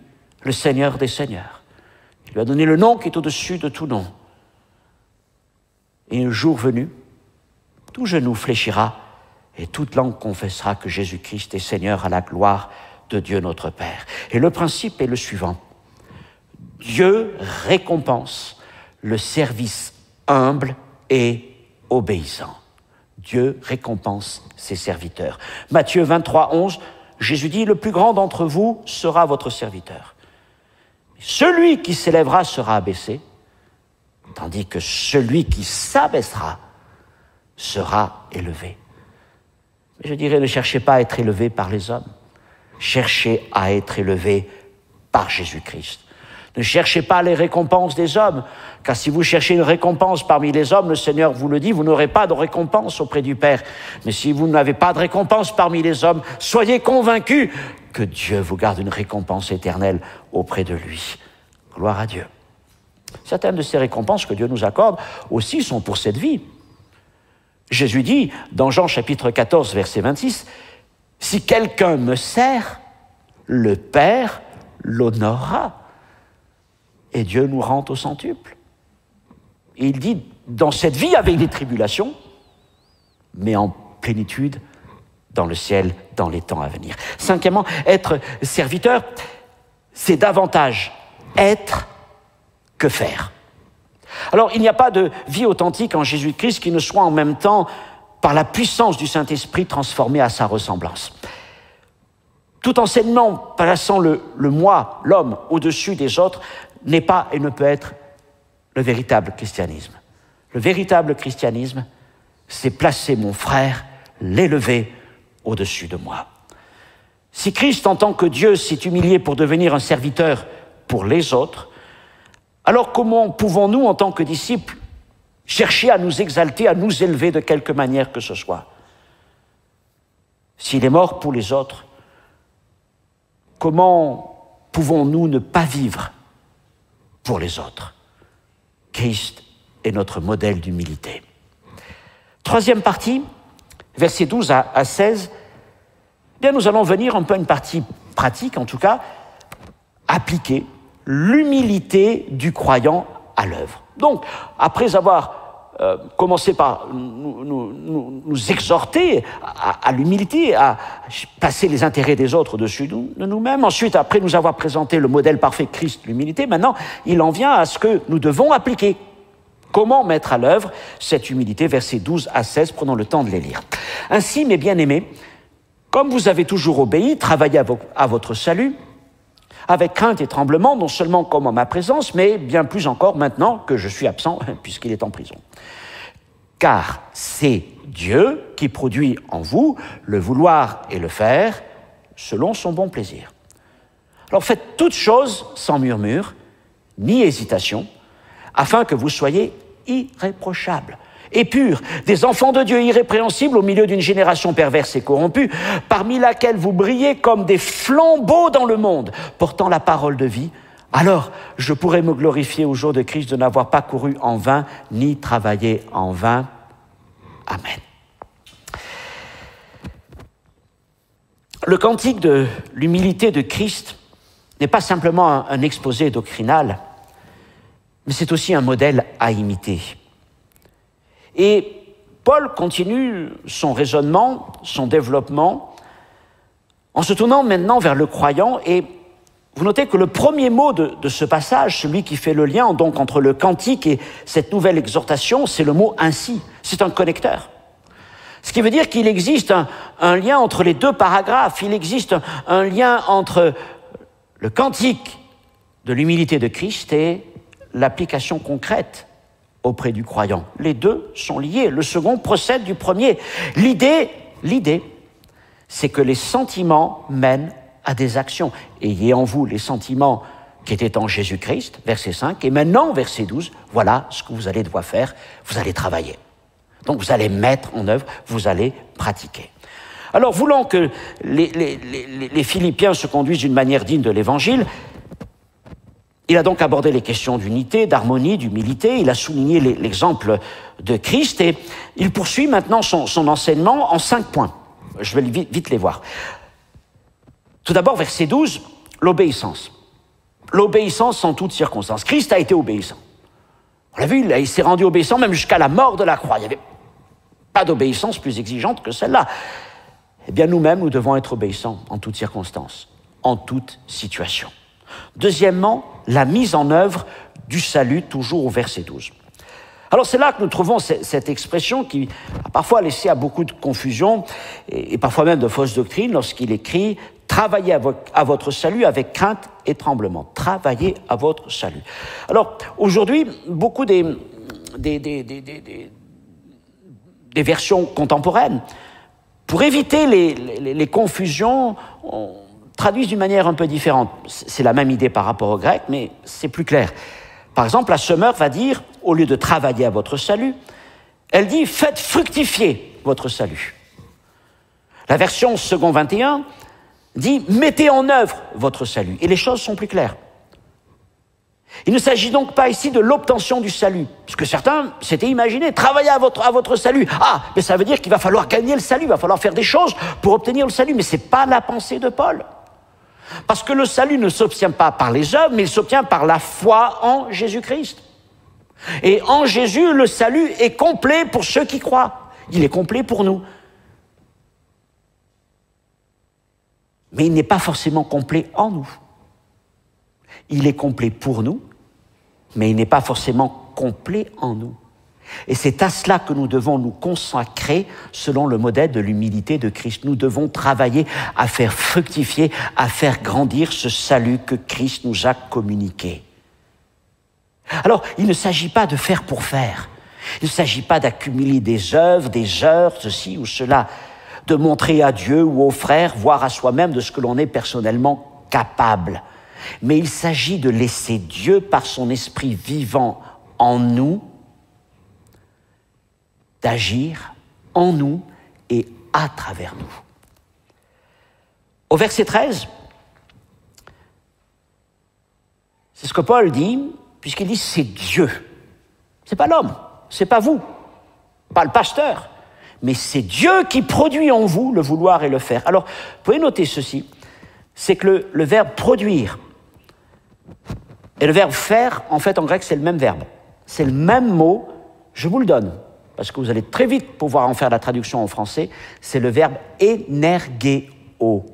le Seigneur des Seigneurs. Il lui a donné le nom qui est au-dessus de tout nom. Et un jour venu, tout genou fléchira et toute langue confessera que Jésus-Christ est Seigneur à la gloire de Dieu notre Père. Et le principe est le suivant. Dieu récompense le service humble et obéissant. Dieu récompense ses serviteurs. Matthieu 23, 11, Jésus dit, « Le plus grand d'entre vous sera votre serviteur. Celui qui s'élèvera sera abaissé, tandis que celui qui s'abaissera sera élevé. » Mais je dirais, ne cherchez pas à être élevé par les hommes. Cherchez à être élevé par Jésus-Christ. Ne cherchez pas les récompenses des hommes, car si vous cherchez une récompense parmi les hommes, le Seigneur vous le dit, vous n'aurez pas de récompense auprès du Père. Mais si vous n'avez pas de récompense parmi les hommes, soyez convaincus que Dieu vous garde une récompense éternelle auprès de lui. Gloire à Dieu. Certaines de ces récompenses que Dieu nous accorde aussi sont pour cette vie. Jésus dit, dans Jean chapitre 14, verset 26, « Si quelqu'un me sert, le Père l'honorera. » Et Dieu nous rend au centuple. Et il dit, dans cette vie avec des tribulations, mais en plénitude dans le ciel, dans les temps à venir. Cinquièmement, être serviteur, c'est davantage être que faire. Alors, il n'y a pas de vie authentique en Jésus-Christ qui ne soit en même temps, par la puissance du Saint-Esprit, transformé à sa ressemblance. Tout enseignement plaçant le moi, l'homme, au-dessus des autres, n'est pas et ne peut être le véritable christianisme. Le véritable christianisme, c'est placer mon frère, l'élever au-dessus de moi. Si Christ, en tant que Dieu, s'est humilié pour devenir un serviteur pour les autres, alors comment pouvons-nous, en tant que disciples, chercher à nous exalter, à nous élever de quelque manière que ce soit? S'il est mort pour les autres, comment pouvons-nous ne pas vivre pour les autres? Christ est notre modèle d'humilité. Troisième partie, versets 12 à 16, bien, nous allons venir un peu à une partie pratique, en tout cas, appliquer l'humilité du croyant à l'œuvre. Donc, après avoir commencé par nous exhorter à l'humilité, à placer les intérêts des autres au-dessus de nous-mêmes, ensuite, après nous avoir présenté le modèle parfait Christ, l'humilité, maintenant, il en vient à ce que nous devons appliquer. Comment mettre à l'œuvre cette humilité, versets 12 à 16, prenons le temps de les lire. Ainsi, mes bien-aimés, comme vous avez toujours obéi, travaillez à votre salut, avec crainte et tremblement, non seulement comme en ma présence, mais bien plus encore maintenant que je suis absent, puisqu'il est en prison. Car c'est Dieu qui produit en vous le vouloir et le faire selon son bon plaisir. Alors faites toutes choses sans murmure, ni hésitation, afin que vous soyez irréprochables et purs, des enfants de Dieu irrépréhensibles au milieu d'une génération perverse et corrompue, parmi laquelle vous brillez comme des flambeaux dans le monde, portant la parole de vie. Alors, je pourrai me glorifier au jour de Christ de n'avoir pas couru en vain, ni travaillé en vain. Amen. Le cantique de l'humilité de Christ n'est pas simplement un exposé doctrinal, mais c'est aussi un modèle à imiter. Et Paul continue son raisonnement, son développement, en se tournant maintenant vers le croyant. Et vous notez que le premier mot de ce passage, celui qui fait le lien donc entre le cantique et cette nouvelle exhortation, c'est le mot « ainsi ». C'est un connecteur. Ce qui veut dire qu'il existe un lien entre les deux paragraphes. Il existe un lien entre le cantique de l'humilité de Christ et l'application concrète auprès du croyant. Les deux sont liés. Le second procède du premier. L'idée, c'est que les sentiments mènent à des actions. Ayez en vous les sentiments qui étaient en Jésus-Christ, verset 5, et maintenant, verset 12, voilà ce que vous allez devoir faire, vous allez travailler. Donc vous allez mettre en œuvre, vous allez pratiquer. Alors, voulant que les Philippiens se conduisent d'une manière digne de l'Évangile, il a donc abordé les questions d'unité, d'harmonie, d'humilité. Il a souligné l'exemple de Christ et il poursuit maintenant son enseignement en 5 points. Je vais vite les voir. Tout d'abord, verset 12, l'obéissance. L'obéissance en toutes circonstances. Christ a été obéissant. On l'a vu, il s'est rendu obéissant même jusqu'à la mort de la croix. Il n'y avait pas d'obéissance plus exigeante que celle-là. Eh bien, nous-mêmes, nous devons être obéissants en toutes circonstances, en toute situation. Deuxièmement, la mise en œuvre du salut, toujours au verset 12. Alors c'est là que nous trouvons cette expression qui a parfois laissé à beaucoup de confusion et parfois même de fausses doctrines lorsqu'il écrit « Travaillez à votre salut avec crainte et tremblement ». Travaillez à votre salut. Alors aujourd'hui, beaucoup des versions contemporaines, pour éviter les confusions, traduisent d'une manière un peu différente. C'est la même idée par rapport au grec, mais c'est plus clair. Par exemple, la Semeur va dire, au lieu de travailler à votre salut, elle dit « faites fructifier votre salut ». La version second 21 dit « mettez en œuvre votre salut ». Et les choses sont plus claires. Il ne s'agit donc pas ici de l'obtention du salut, parce que certains s'étaient imaginés, travailler à votre salut. Ah, mais ça veut dire qu'il va falloir gagner le salut, il va falloir faire des choses pour obtenir le salut. Mais ce n'est pas la pensée de Paul. Parce que le salut ne s'obtient pas par les œuvres, mais il s'obtient par la foi en Jésus-Christ. Et en Jésus, le salut est complet pour ceux qui croient. Il est complet pour nous. Mais il n'est pas forcément complet en nous. Il est complet pour nous, mais il n'est pas forcément complet en nous. Et c'est à cela que nous devons nous consacrer selon le modèle de l'humilité de Christ. Nous devons travailler à faire fructifier, à faire grandir ce salut que Christ nous a communiqué. Alors, il ne s'agit pas de faire pour faire. Il ne s'agit pas d'accumuler des œuvres, des heures, ceci ou cela, de montrer à Dieu ou aux frères, voire à soi-même, de ce que l'on est personnellement capable. Mais il s'agit de laisser Dieu, par son esprit vivant en nous, d'agir en nous et à travers nous. Au verset 13, c'est ce que Paul dit, puisqu'il dit c'est Dieu. C'est pas l'homme, c'est pas vous, pas le pasteur, mais c'est Dieu qui produit en vous le vouloir et le faire. Alors, vous pouvez noter ceci, c'est que le verbe produire et le verbe faire, en fait, en grec, c'est le même verbe. C'est le même mot, je vous le donne, parce que vous allez très vite pouvoir en faire la traduction en français, c'est le verbe énergéo.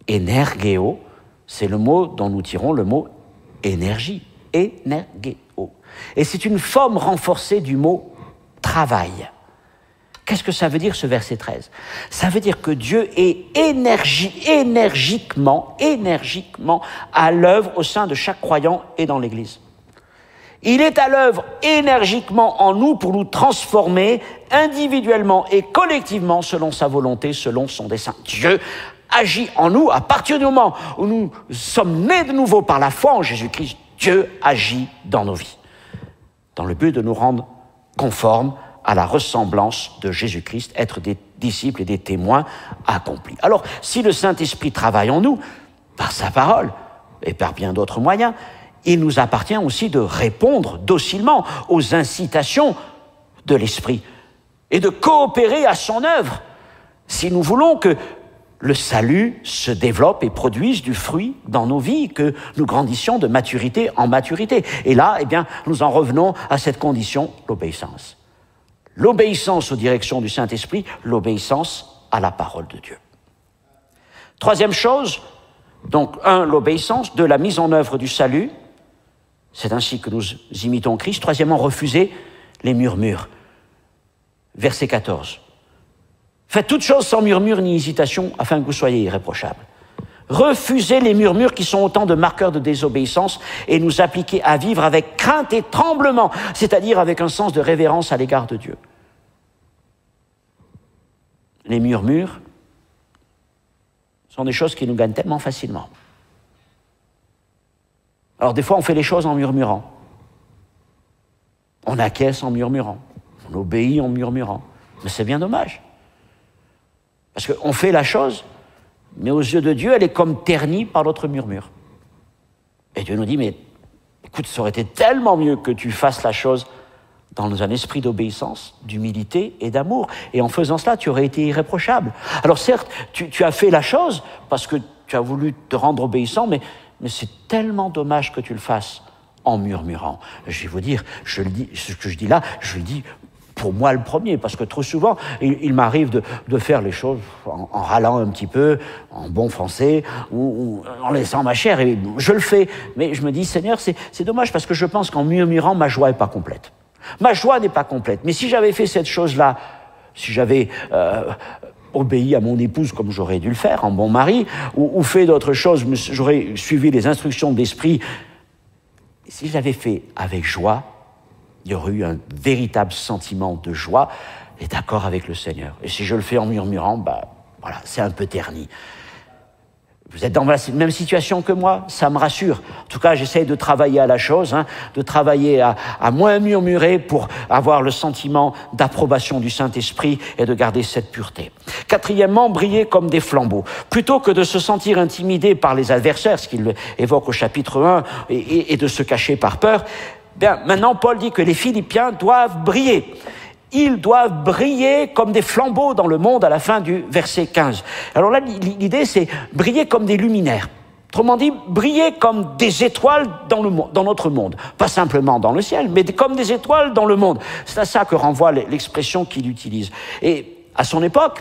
Énergéo, c'est le mot dont nous tirons le mot énergie. Énergéo. Et c'est une forme renforcée du mot travail. Qu'est-ce que ça veut dire, ce verset 13? Ça veut dire que Dieu est énergiquement à l'œuvre au sein de chaque croyant et dans l'Église. Il est à l'œuvre énergiquement en nous pour nous transformer individuellement et collectivement selon sa volonté, selon son dessein. Dieu agit en nous à partir du moment où nous sommes nés de nouveau par la foi en Jésus-Christ. Dieu agit dans nos vies, dans le but de nous rendre conformes à la ressemblance de Jésus-Christ, être des disciples et des témoins accomplis. Alors, si le Saint-Esprit travaille en nous, par sa parole et par bien d'autres moyens, il nous appartient aussi de répondre docilement aux incitations de l'Esprit et de coopérer à son œuvre, si nous voulons que le salut se développe et produise du fruit dans nos vies, que nous grandissions de maturité en maturité. Et là, eh bien, nous en revenons à cette condition, l'obéissance. L'obéissance aux directions du Saint-Esprit, l'obéissance à la parole de Dieu. Troisième chose, donc, 1, l'obéissance, 2, la mise en œuvre du salut. C'est ainsi que nous imitons Christ. Troisièmement, refuser les murmures. Verset 14. Faites toutes choses sans murmure ni hésitation, afin que vous soyez irréprochables. Refusez les murmures qui sont autant de marqueurs de désobéissance et nous appliquer à vivre avec crainte et tremblement, c'est-à-dire avec un sens de révérence à l'égard de Dieu. Les murmures sont des choses qui nous gagnent tellement facilement. Alors des fois, on fait les choses en murmurant. On acquiesce en murmurant. On obéit en murmurant. Mais c'est bien dommage. Parce qu'on fait la chose, mais aux yeux de Dieu, elle est comme ternie par notre murmure. Et Dieu nous dit, mais écoute, ça aurait été tellement mieux que tu fasses la chose dans un esprit d'obéissance, d'humilité et d'amour. Et en faisant cela, tu aurais été irréprochable. Alors certes, tu as fait la chose parce que tu as voulu te rendre obéissant, mais c'est tellement dommage que tu le fasses en murmurant. Je vais vous dire, ce que je dis là, je le dis pour moi le premier, parce que trop souvent, il m'arrive de faire les choses en râlant un petit peu, en bon français, ou en laissant ma chair, et je le fais. Mais je me dis, Seigneur, c'est dommage, parce que je pense qu'en murmurant, ma joie n'est pas complète. Ma joie n'est pas complète. Mais si j'avais fait cette chose-là, si j'avais obéi à mon épouse comme j'aurais dû le faire, en bon mari, ou fait d'autres choses, j'aurais suivi les instructions de l'Esprit, si je l'avais fait avec joie, il y aurait eu un véritable sentiment de joie et d'accord avec le Seigneur. Et si je le fais en murmurant, voilà, c'est un peu terni. Vous êtes dans la même situation que moi, ça me rassure. En tout cas, j'essaie de travailler à la chose, de travailler à moins murmurer pour avoir le sentiment d'approbation du Saint-Esprit et de garder cette pureté. Quatrièmement, briller comme des flambeaux. Plutôt que de se sentir intimidé par les adversaires, ce qu'il évoque au chapitre 1, et de se cacher par peur, bien, maintenant, Paul dit que les Philippiens doivent briller. Ils doivent briller comme des flambeaux dans le monde à la fin du verset 15. Alors là, l'idée, c'est briller comme des luminaires. Autrement dit, briller comme des étoiles dans notre monde. Pas simplement dans le ciel, mais comme des étoiles dans le monde. C'est à ça que renvoie l'expression qu'il utilise. Et à son époque,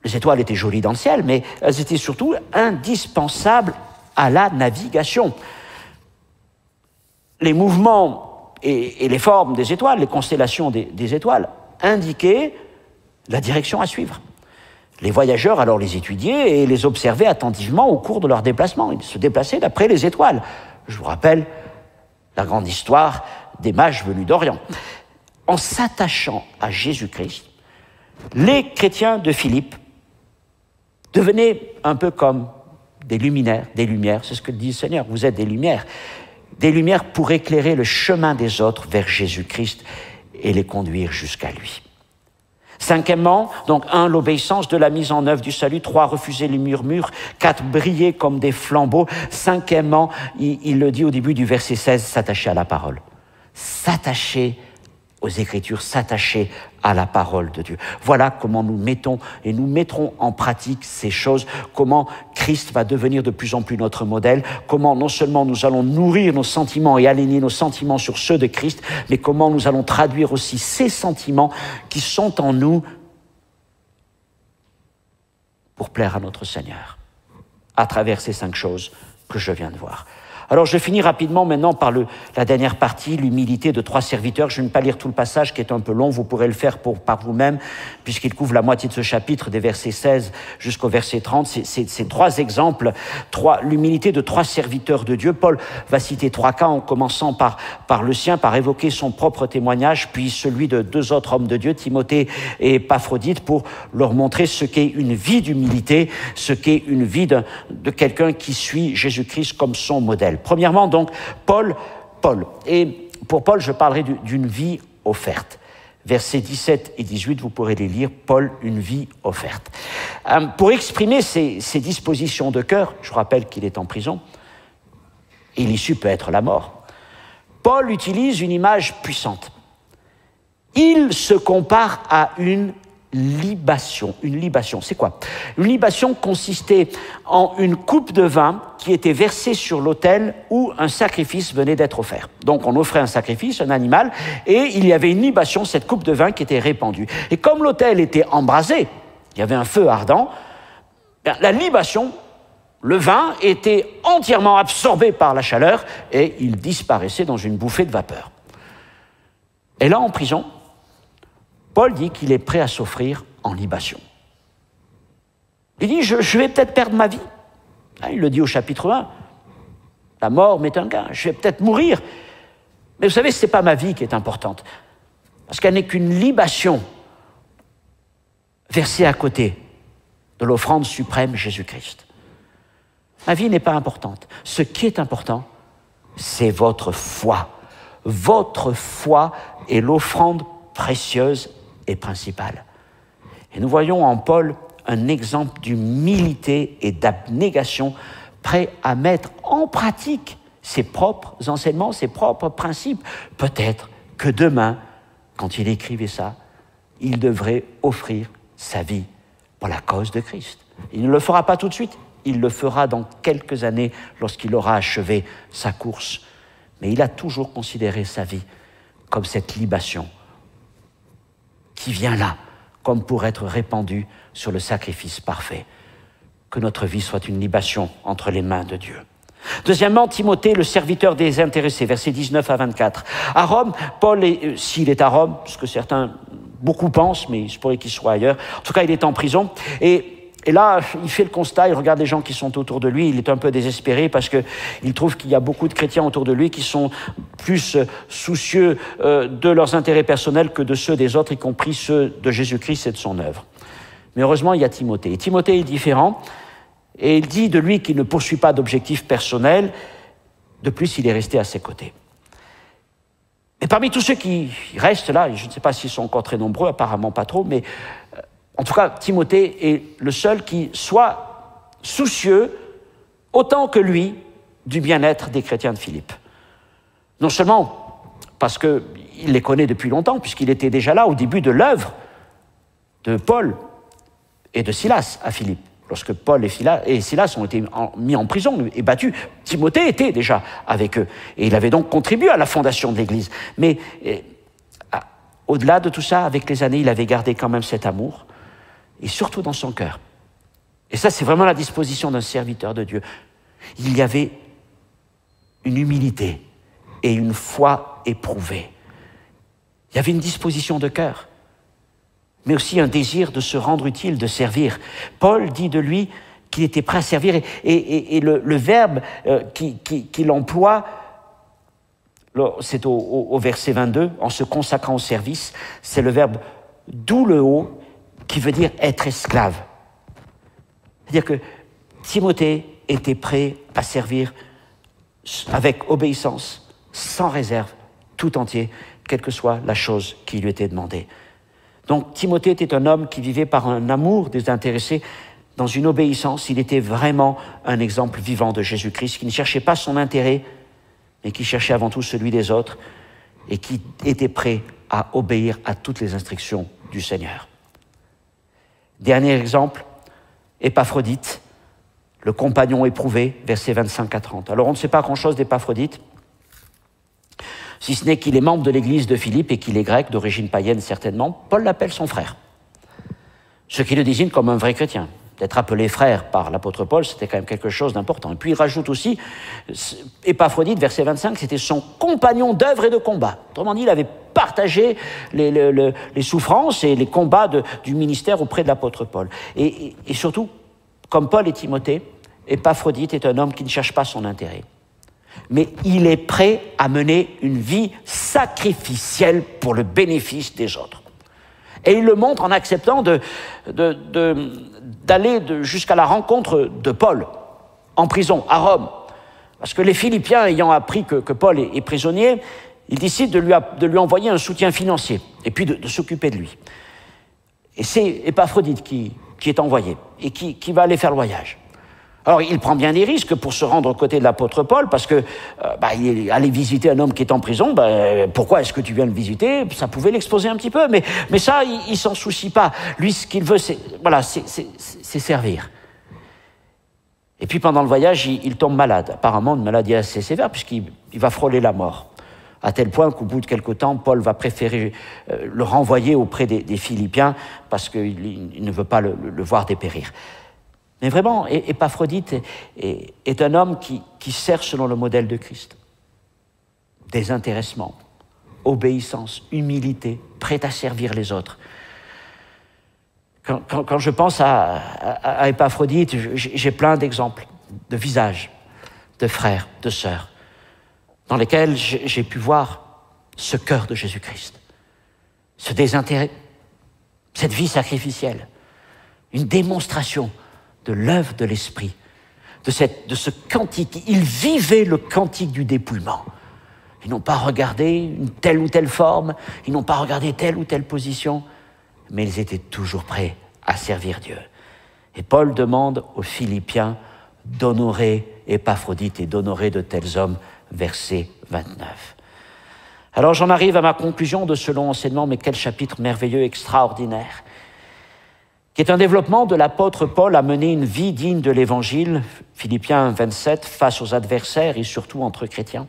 les étoiles étaient jolies dans le ciel, mais elles étaient surtout indispensables à la navigation. Les mouvements et les formes des étoiles, les constellations des étoiles, indiquaient la direction à suivre. Les voyageurs alors les étudiaient et les observaient attentivement au cours de leur déplacement. Ils se déplaçaient d'après les étoiles. Je vous rappelle la grande histoire des mages venus d'Orient. en s'attachant à Jésus-Christ, les chrétiens de Philippe devenaient un peu comme des luminaires, c'est ce que dit le Seigneur, vous êtes des lumières pour éclairer le chemin des autres vers Jésus-Christ et les conduire jusqu'à lui. Cinquièmement, donc 1, l'obéissance de la mise en œuvre du salut. 3, refuser les murmures. 4, briller comme des flambeaux. Cinquièmement, il le dit au début du verset 16, s'attacher à la parole. S'attacher aux Écritures, s'attacher à la parole de Dieu. Voilà comment nous mettons et nous mettrons en pratique ces choses, comment Christ va devenir de plus en plus notre modèle, comment non seulement nous allons nourrir nos sentiments et aligner nos sentiments sur ceux de Christ, mais comment nous allons traduire aussi ces sentiments qui sont en nous pour plaire à notre Seigneur, à travers ces 5 choses que je viens de voir. Alors, je finis rapidement maintenant par la dernière partie, l'humilité de 3 serviteurs. Je ne vais pas lire tout le passage qui est un peu long, vous pourrez le faire par vous-même, puisqu'il couvre la moitié de ce chapitre, des versets 16 jusqu'au verset 30. C'est 3 exemples, l'humilité de 3 serviteurs de Dieu. Paul va citer 3 cas, en commençant par le sien, par évoquer son propre témoignage, puis celui de 2 autres hommes de Dieu, Timothée et Épaphrodite, pour leur montrer ce qu'est une vie d'humilité, ce qu'est une vie de quelqu'un qui suit Jésus-Christ comme son modèle. Premièrement, donc, Paul. Et pour Paul, je parlerai d'une vie offerte. Versets 17 et 18, vous pourrez les lire. Paul, une vie offerte. Pour exprimer ses dispositions de cœur, je rappelle qu'il est en prison, et l'issue peut être la mort. Paul utilise une image puissante. Il se compare à une libation. Une libation, c'est quoi? Une libation consistait en une coupe de vin qui était versée sur l'autel où un sacrifice venait d'être offert. Donc on offrait un sacrifice, un animal, et il y avait une libation, cette coupe de vin qui était répandue. Et comme l'autel était embrasé, il y avait un feu ardent, la libation, le vin, était entièrement absorbé par la chaleur et il disparaissait dans une bouffée de vapeur. Et là, en prison, Paul dit qu'il est prêt à s'offrir en libation. Il dit, je vais peut-être perdre ma vie. Il le dit au chapitre 1. La mort m'est un gain, je vais peut-être mourir. Mais vous savez, ce n'est pas ma vie qui est importante. Parce qu'elle n'est qu'une libation versée à côté de l'offrande suprême Jésus-Christ. Ma vie n'est pas importante. Ce qui est important, c'est votre foi. Votre foi est l'offrande précieuse et principale. Et nous voyons en Paul un exemple d'humilité et d'abnégation, prêt à mettre en pratique ses propres enseignements, ses propres principes. Peut-être que demain, quand il écrivait ça, il devrait offrir sa vie pour la cause de Christ. Il ne le fera pas tout de suite, il le fera dans quelques années lorsqu'il aura achevé sa course. Mais il a toujours considéré sa vie comme cette libation qui vient là, comme pour être répandue sur le sacrifice parfait. Que notre vie soit une libation entre les mains de Dieu. Deuxièmement, Timothée, le serviteur des intéressés, versets 19 à 24. À Rome, Paul, s'il est à Rome, ce que beaucoup pensent, mais il se pourrait qu'il soit ailleurs, en tout cas il est en prison, et là, il fait le constat, il regarde les gens qui sont autour de lui, il est un peu désespéré parce qu'il trouve qu'il y a beaucoup de chrétiens autour de lui qui sont plus soucieux de leurs intérêts personnels que de ceux des autres, y compris ceux de Jésus-Christ et de son œuvre. Mais heureusement, il y a Timothée. Et Timothée est différent, et il dit de lui qu'il ne poursuit pas d'objectifs personnels, de plus, il est resté à ses côtés. Et parmi tous ceux qui restent là, et je ne sais pas s'ils sont encore très nombreux, apparemment pas trop, mais en tout cas, Timothée est le seul qui soit soucieux, autant que lui, du bien-être des chrétiens de Philippe. Non seulement parce qu'il les connaît depuis longtemps, puisqu'il était déjà là au début de l'œuvre de Paul et de Silas à Philippe. Lorsque Paul et Silas ont été mis en prison et battus, Timothée était déjà avec eux. Et il avait donc contribué à la fondation de l'Église. Mais au-delà de tout ça, avec les années, il avait gardé quand même cet amour, et surtout dans son cœur. Et ça, c'est vraiment la disposition d'un serviteur de Dieu. Il y avait une humilité et une foi éprouvée. Il y avait une disposition de cœur, mais aussi un désir de se rendre utile, de servir. Paul dit de lui qu'il était prêt à servir, et le verbe qu'il emploie c'est au verset 22, en se consacrant au service, c'est le verbe douleo qui veut dire être esclave. C'est-à-dire que Timothée était prêt à servir avec obéissance, sans réserve, tout entier, quelle que soit la chose qui lui était demandée. Donc Timothée était un homme qui vivait par un amour désintéressé, dans une obéissance. Il était vraiment un exemple vivant de Jésus-Christ, qui ne cherchait pas son intérêt, mais qui cherchait avant tout celui des autres, et qui était prêt à obéir à toutes les instructions du Seigneur. Dernier exemple, Épaphrodite, le compagnon éprouvé, versets 25 à 30. Alors on ne sait pas grand-chose d'Épaphrodite, si ce n'est qu'il est membre de l'église de Philippe et qu'il est grec, d'origine païenne certainement. Paul l'appelle son frère, ce qui le désigne comme un vrai chrétien. D'être appelé frère par l'apôtre Paul, c'était quand même quelque chose d'important. Et puis il rajoute aussi, Épaphrodite, verset 25, c'était son compagnon d'œuvre et de combat. Autrement dit, il avait partagé les souffrances et les combats du ministère auprès de l'apôtre Paul. Et surtout, comme Paul et Timothée, Épaphrodite est un homme qui ne cherche pas son intérêt. Mais il est prêt à mener une vie sacrificielle pour le bénéfice des autres. Et il le montre en acceptant d'aller jusqu'à la rencontre de Paul, en prison, à Rome. Parce que les Philippiens, ayant appris que Paul est prisonnier, ils décident de lui envoyer un soutien financier, et puis de s'occuper de lui. Et c'est Épaphrodite qui est envoyé, et qui va aller faire le voyage. Alors, il prend bien des risques pour se rendre aux côtés de l'apôtre Paul, parce que il allait visiter un homme qui est en prison. Pourquoi est-ce que tu viens le visiter? Ça pouvait l'exposer un petit peu, mais ça, il s'en soucie pas. Lui, ce qu'il veut, c'est servir. Et puis, pendant le voyage, il tombe malade. Apparemment, une maladie assez sévère, puisqu'il va frôler la mort. À tel point qu'au bout de quelque temps, Paul va préférer le renvoyer auprès des Philippiens, parce qu'il ne veut pas le voir dépérir. Mais vraiment, Épaphrodite est un homme qui sert selon le modèle de Christ. Désintéressement, obéissance, humilité, prêt à servir les autres. Quand je pense à Épaphrodite, j'ai plein d'exemples de visages, de frères, de sœurs, dans lesquels j'ai pu voir ce cœur de Jésus-Christ, ce désintérêt, cette vie sacrificielle, une démonstration de l'œuvre de l'Esprit, de ce cantique. Ils vivaient le cantique du dépouillement. Ils n'ont pas regardé une telle ou telle forme, ils n'ont pas regardé telle ou telle position, mais ils étaient toujours prêts à servir Dieu. Et Paul demande aux Philippiens d'honorer Épaphrodite et d'honorer de tels hommes, verset 29. Alors j'en arrive à ma conclusion de ce long enseignement, mais quel chapitre merveilleux, extraordinaire, qui est un développement de l'apôtre Paul à mener une vie digne de l'Évangile, Philippiens 27, face aux adversaires et surtout entre chrétiens.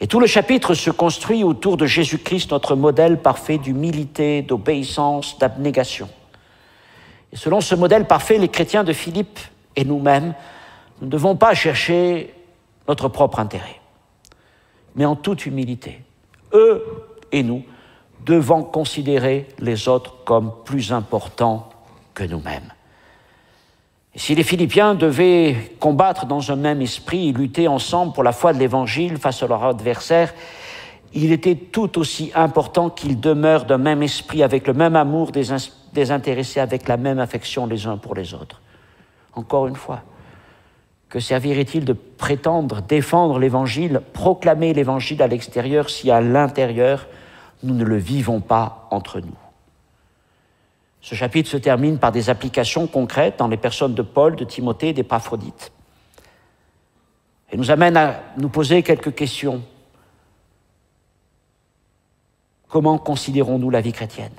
Et tout le chapitre se construit autour de Jésus-Christ, notre modèle parfait d'humilité, d'obéissance, d'abnégation. Et selon ce modèle parfait, les chrétiens de Philippe et nous-mêmes, nous ne devons pas chercher notre propre intérêt, mais en toute humilité, eux et nous, devant considérer les autres comme plus importants que nous-mêmes. Et si les Philippiens devaient combattre dans un même esprit et lutter ensemble pour la foi de l'Évangile face à leurs adversaires, il était tout aussi important qu'ils demeurent d'un même esprit, avec le même amour désintéressé, avec la même affection les uns pour les autres. Encore une fois, que servirait-il de prétendre défendre l'Évangile, proclamer l'Évangile à l'extérieur, si à l'intérieur, nous ne le vivons pas entre nous? Ce chapitre se termine par des applications concrètes dans les personnes de Paul, de Timothée et d'Épaphrodite. Et nous amène à nous poser quelques questions. Comment considérons-nous la vie chrétienne?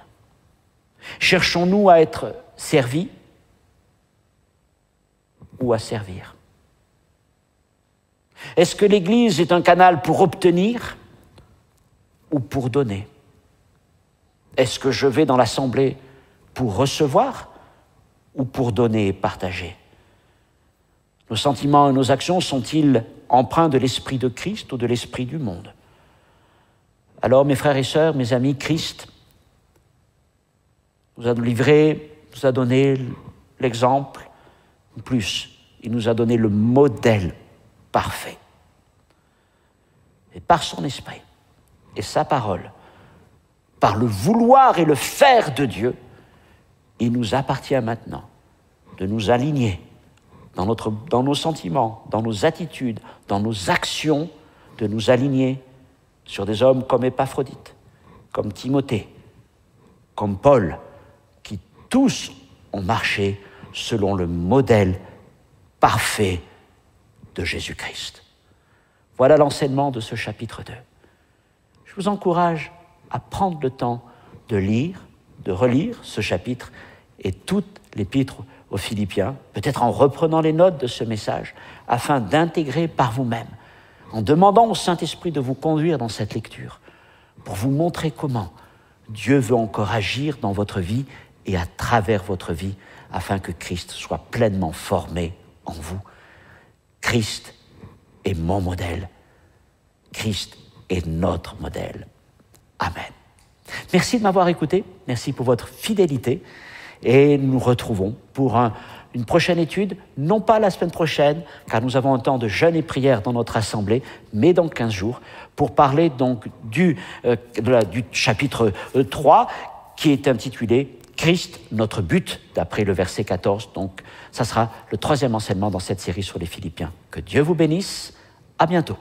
Cherchons-nous à être servis ou à servir? Est-ce que l'Église est un canal pour obtenir ou pour donner? Est-ce que je vais dans l'assemblée pour recevoir ou pour donner et partager? Nos sentiments et nos actions sont-ils empreints de l'esprit de Christ ou de l'esprit du monde? Alors, mes frères et sœurs, mes amis, Christ nous a livré, nous a donné l'exemple, en plus, il nous a donné le modèle parfait. mais par son esprit et sa parole, par le vouloir et le faire de Dieu, il nous appartient maintenant de nous aligner dans nos sentiments, dans nos attitudes, dans nos actions, de nous aligner sur des hommes comme Épaphrodite, comme Timothée, comme Paul, qui tous ont marché selon le modèle parfait de Jésus-Christ. Voilà l'enseignement de ce chapitre 2. Je vous encourage à prendre le temps de lire, de relire ce chapitre et toute l'épître aux Philippiens, peut-être en reprenant les notes de ce message, afin d'intégrer par vous-même, en demandant au Saint-Esprit de vous conduire dans cette lecture, pour vous montrer comment Dieu veut encore agir dans votre vie et à travers votre vie, afin que Christ soit pleinement formé en vous. Christ est mon modèle. Christ est notre modèle. Amen. Merci de m'avoir écouté. Merci pour votre fidélité. Et nous nous retrouvons pour une prochaine étude, non pas la semaine prochaine, car nous avons un temps de jeûne et prière dans notre assemblée, mais dans 15 jours, pour parler donc du chapitre 3, qui est intitulé « Christ, notre but », d'après le verset 14. Donc, ça sera le troisième enseignement dans cette série sur les Philippiens. Que Dieu vous bénisse. À bientôt.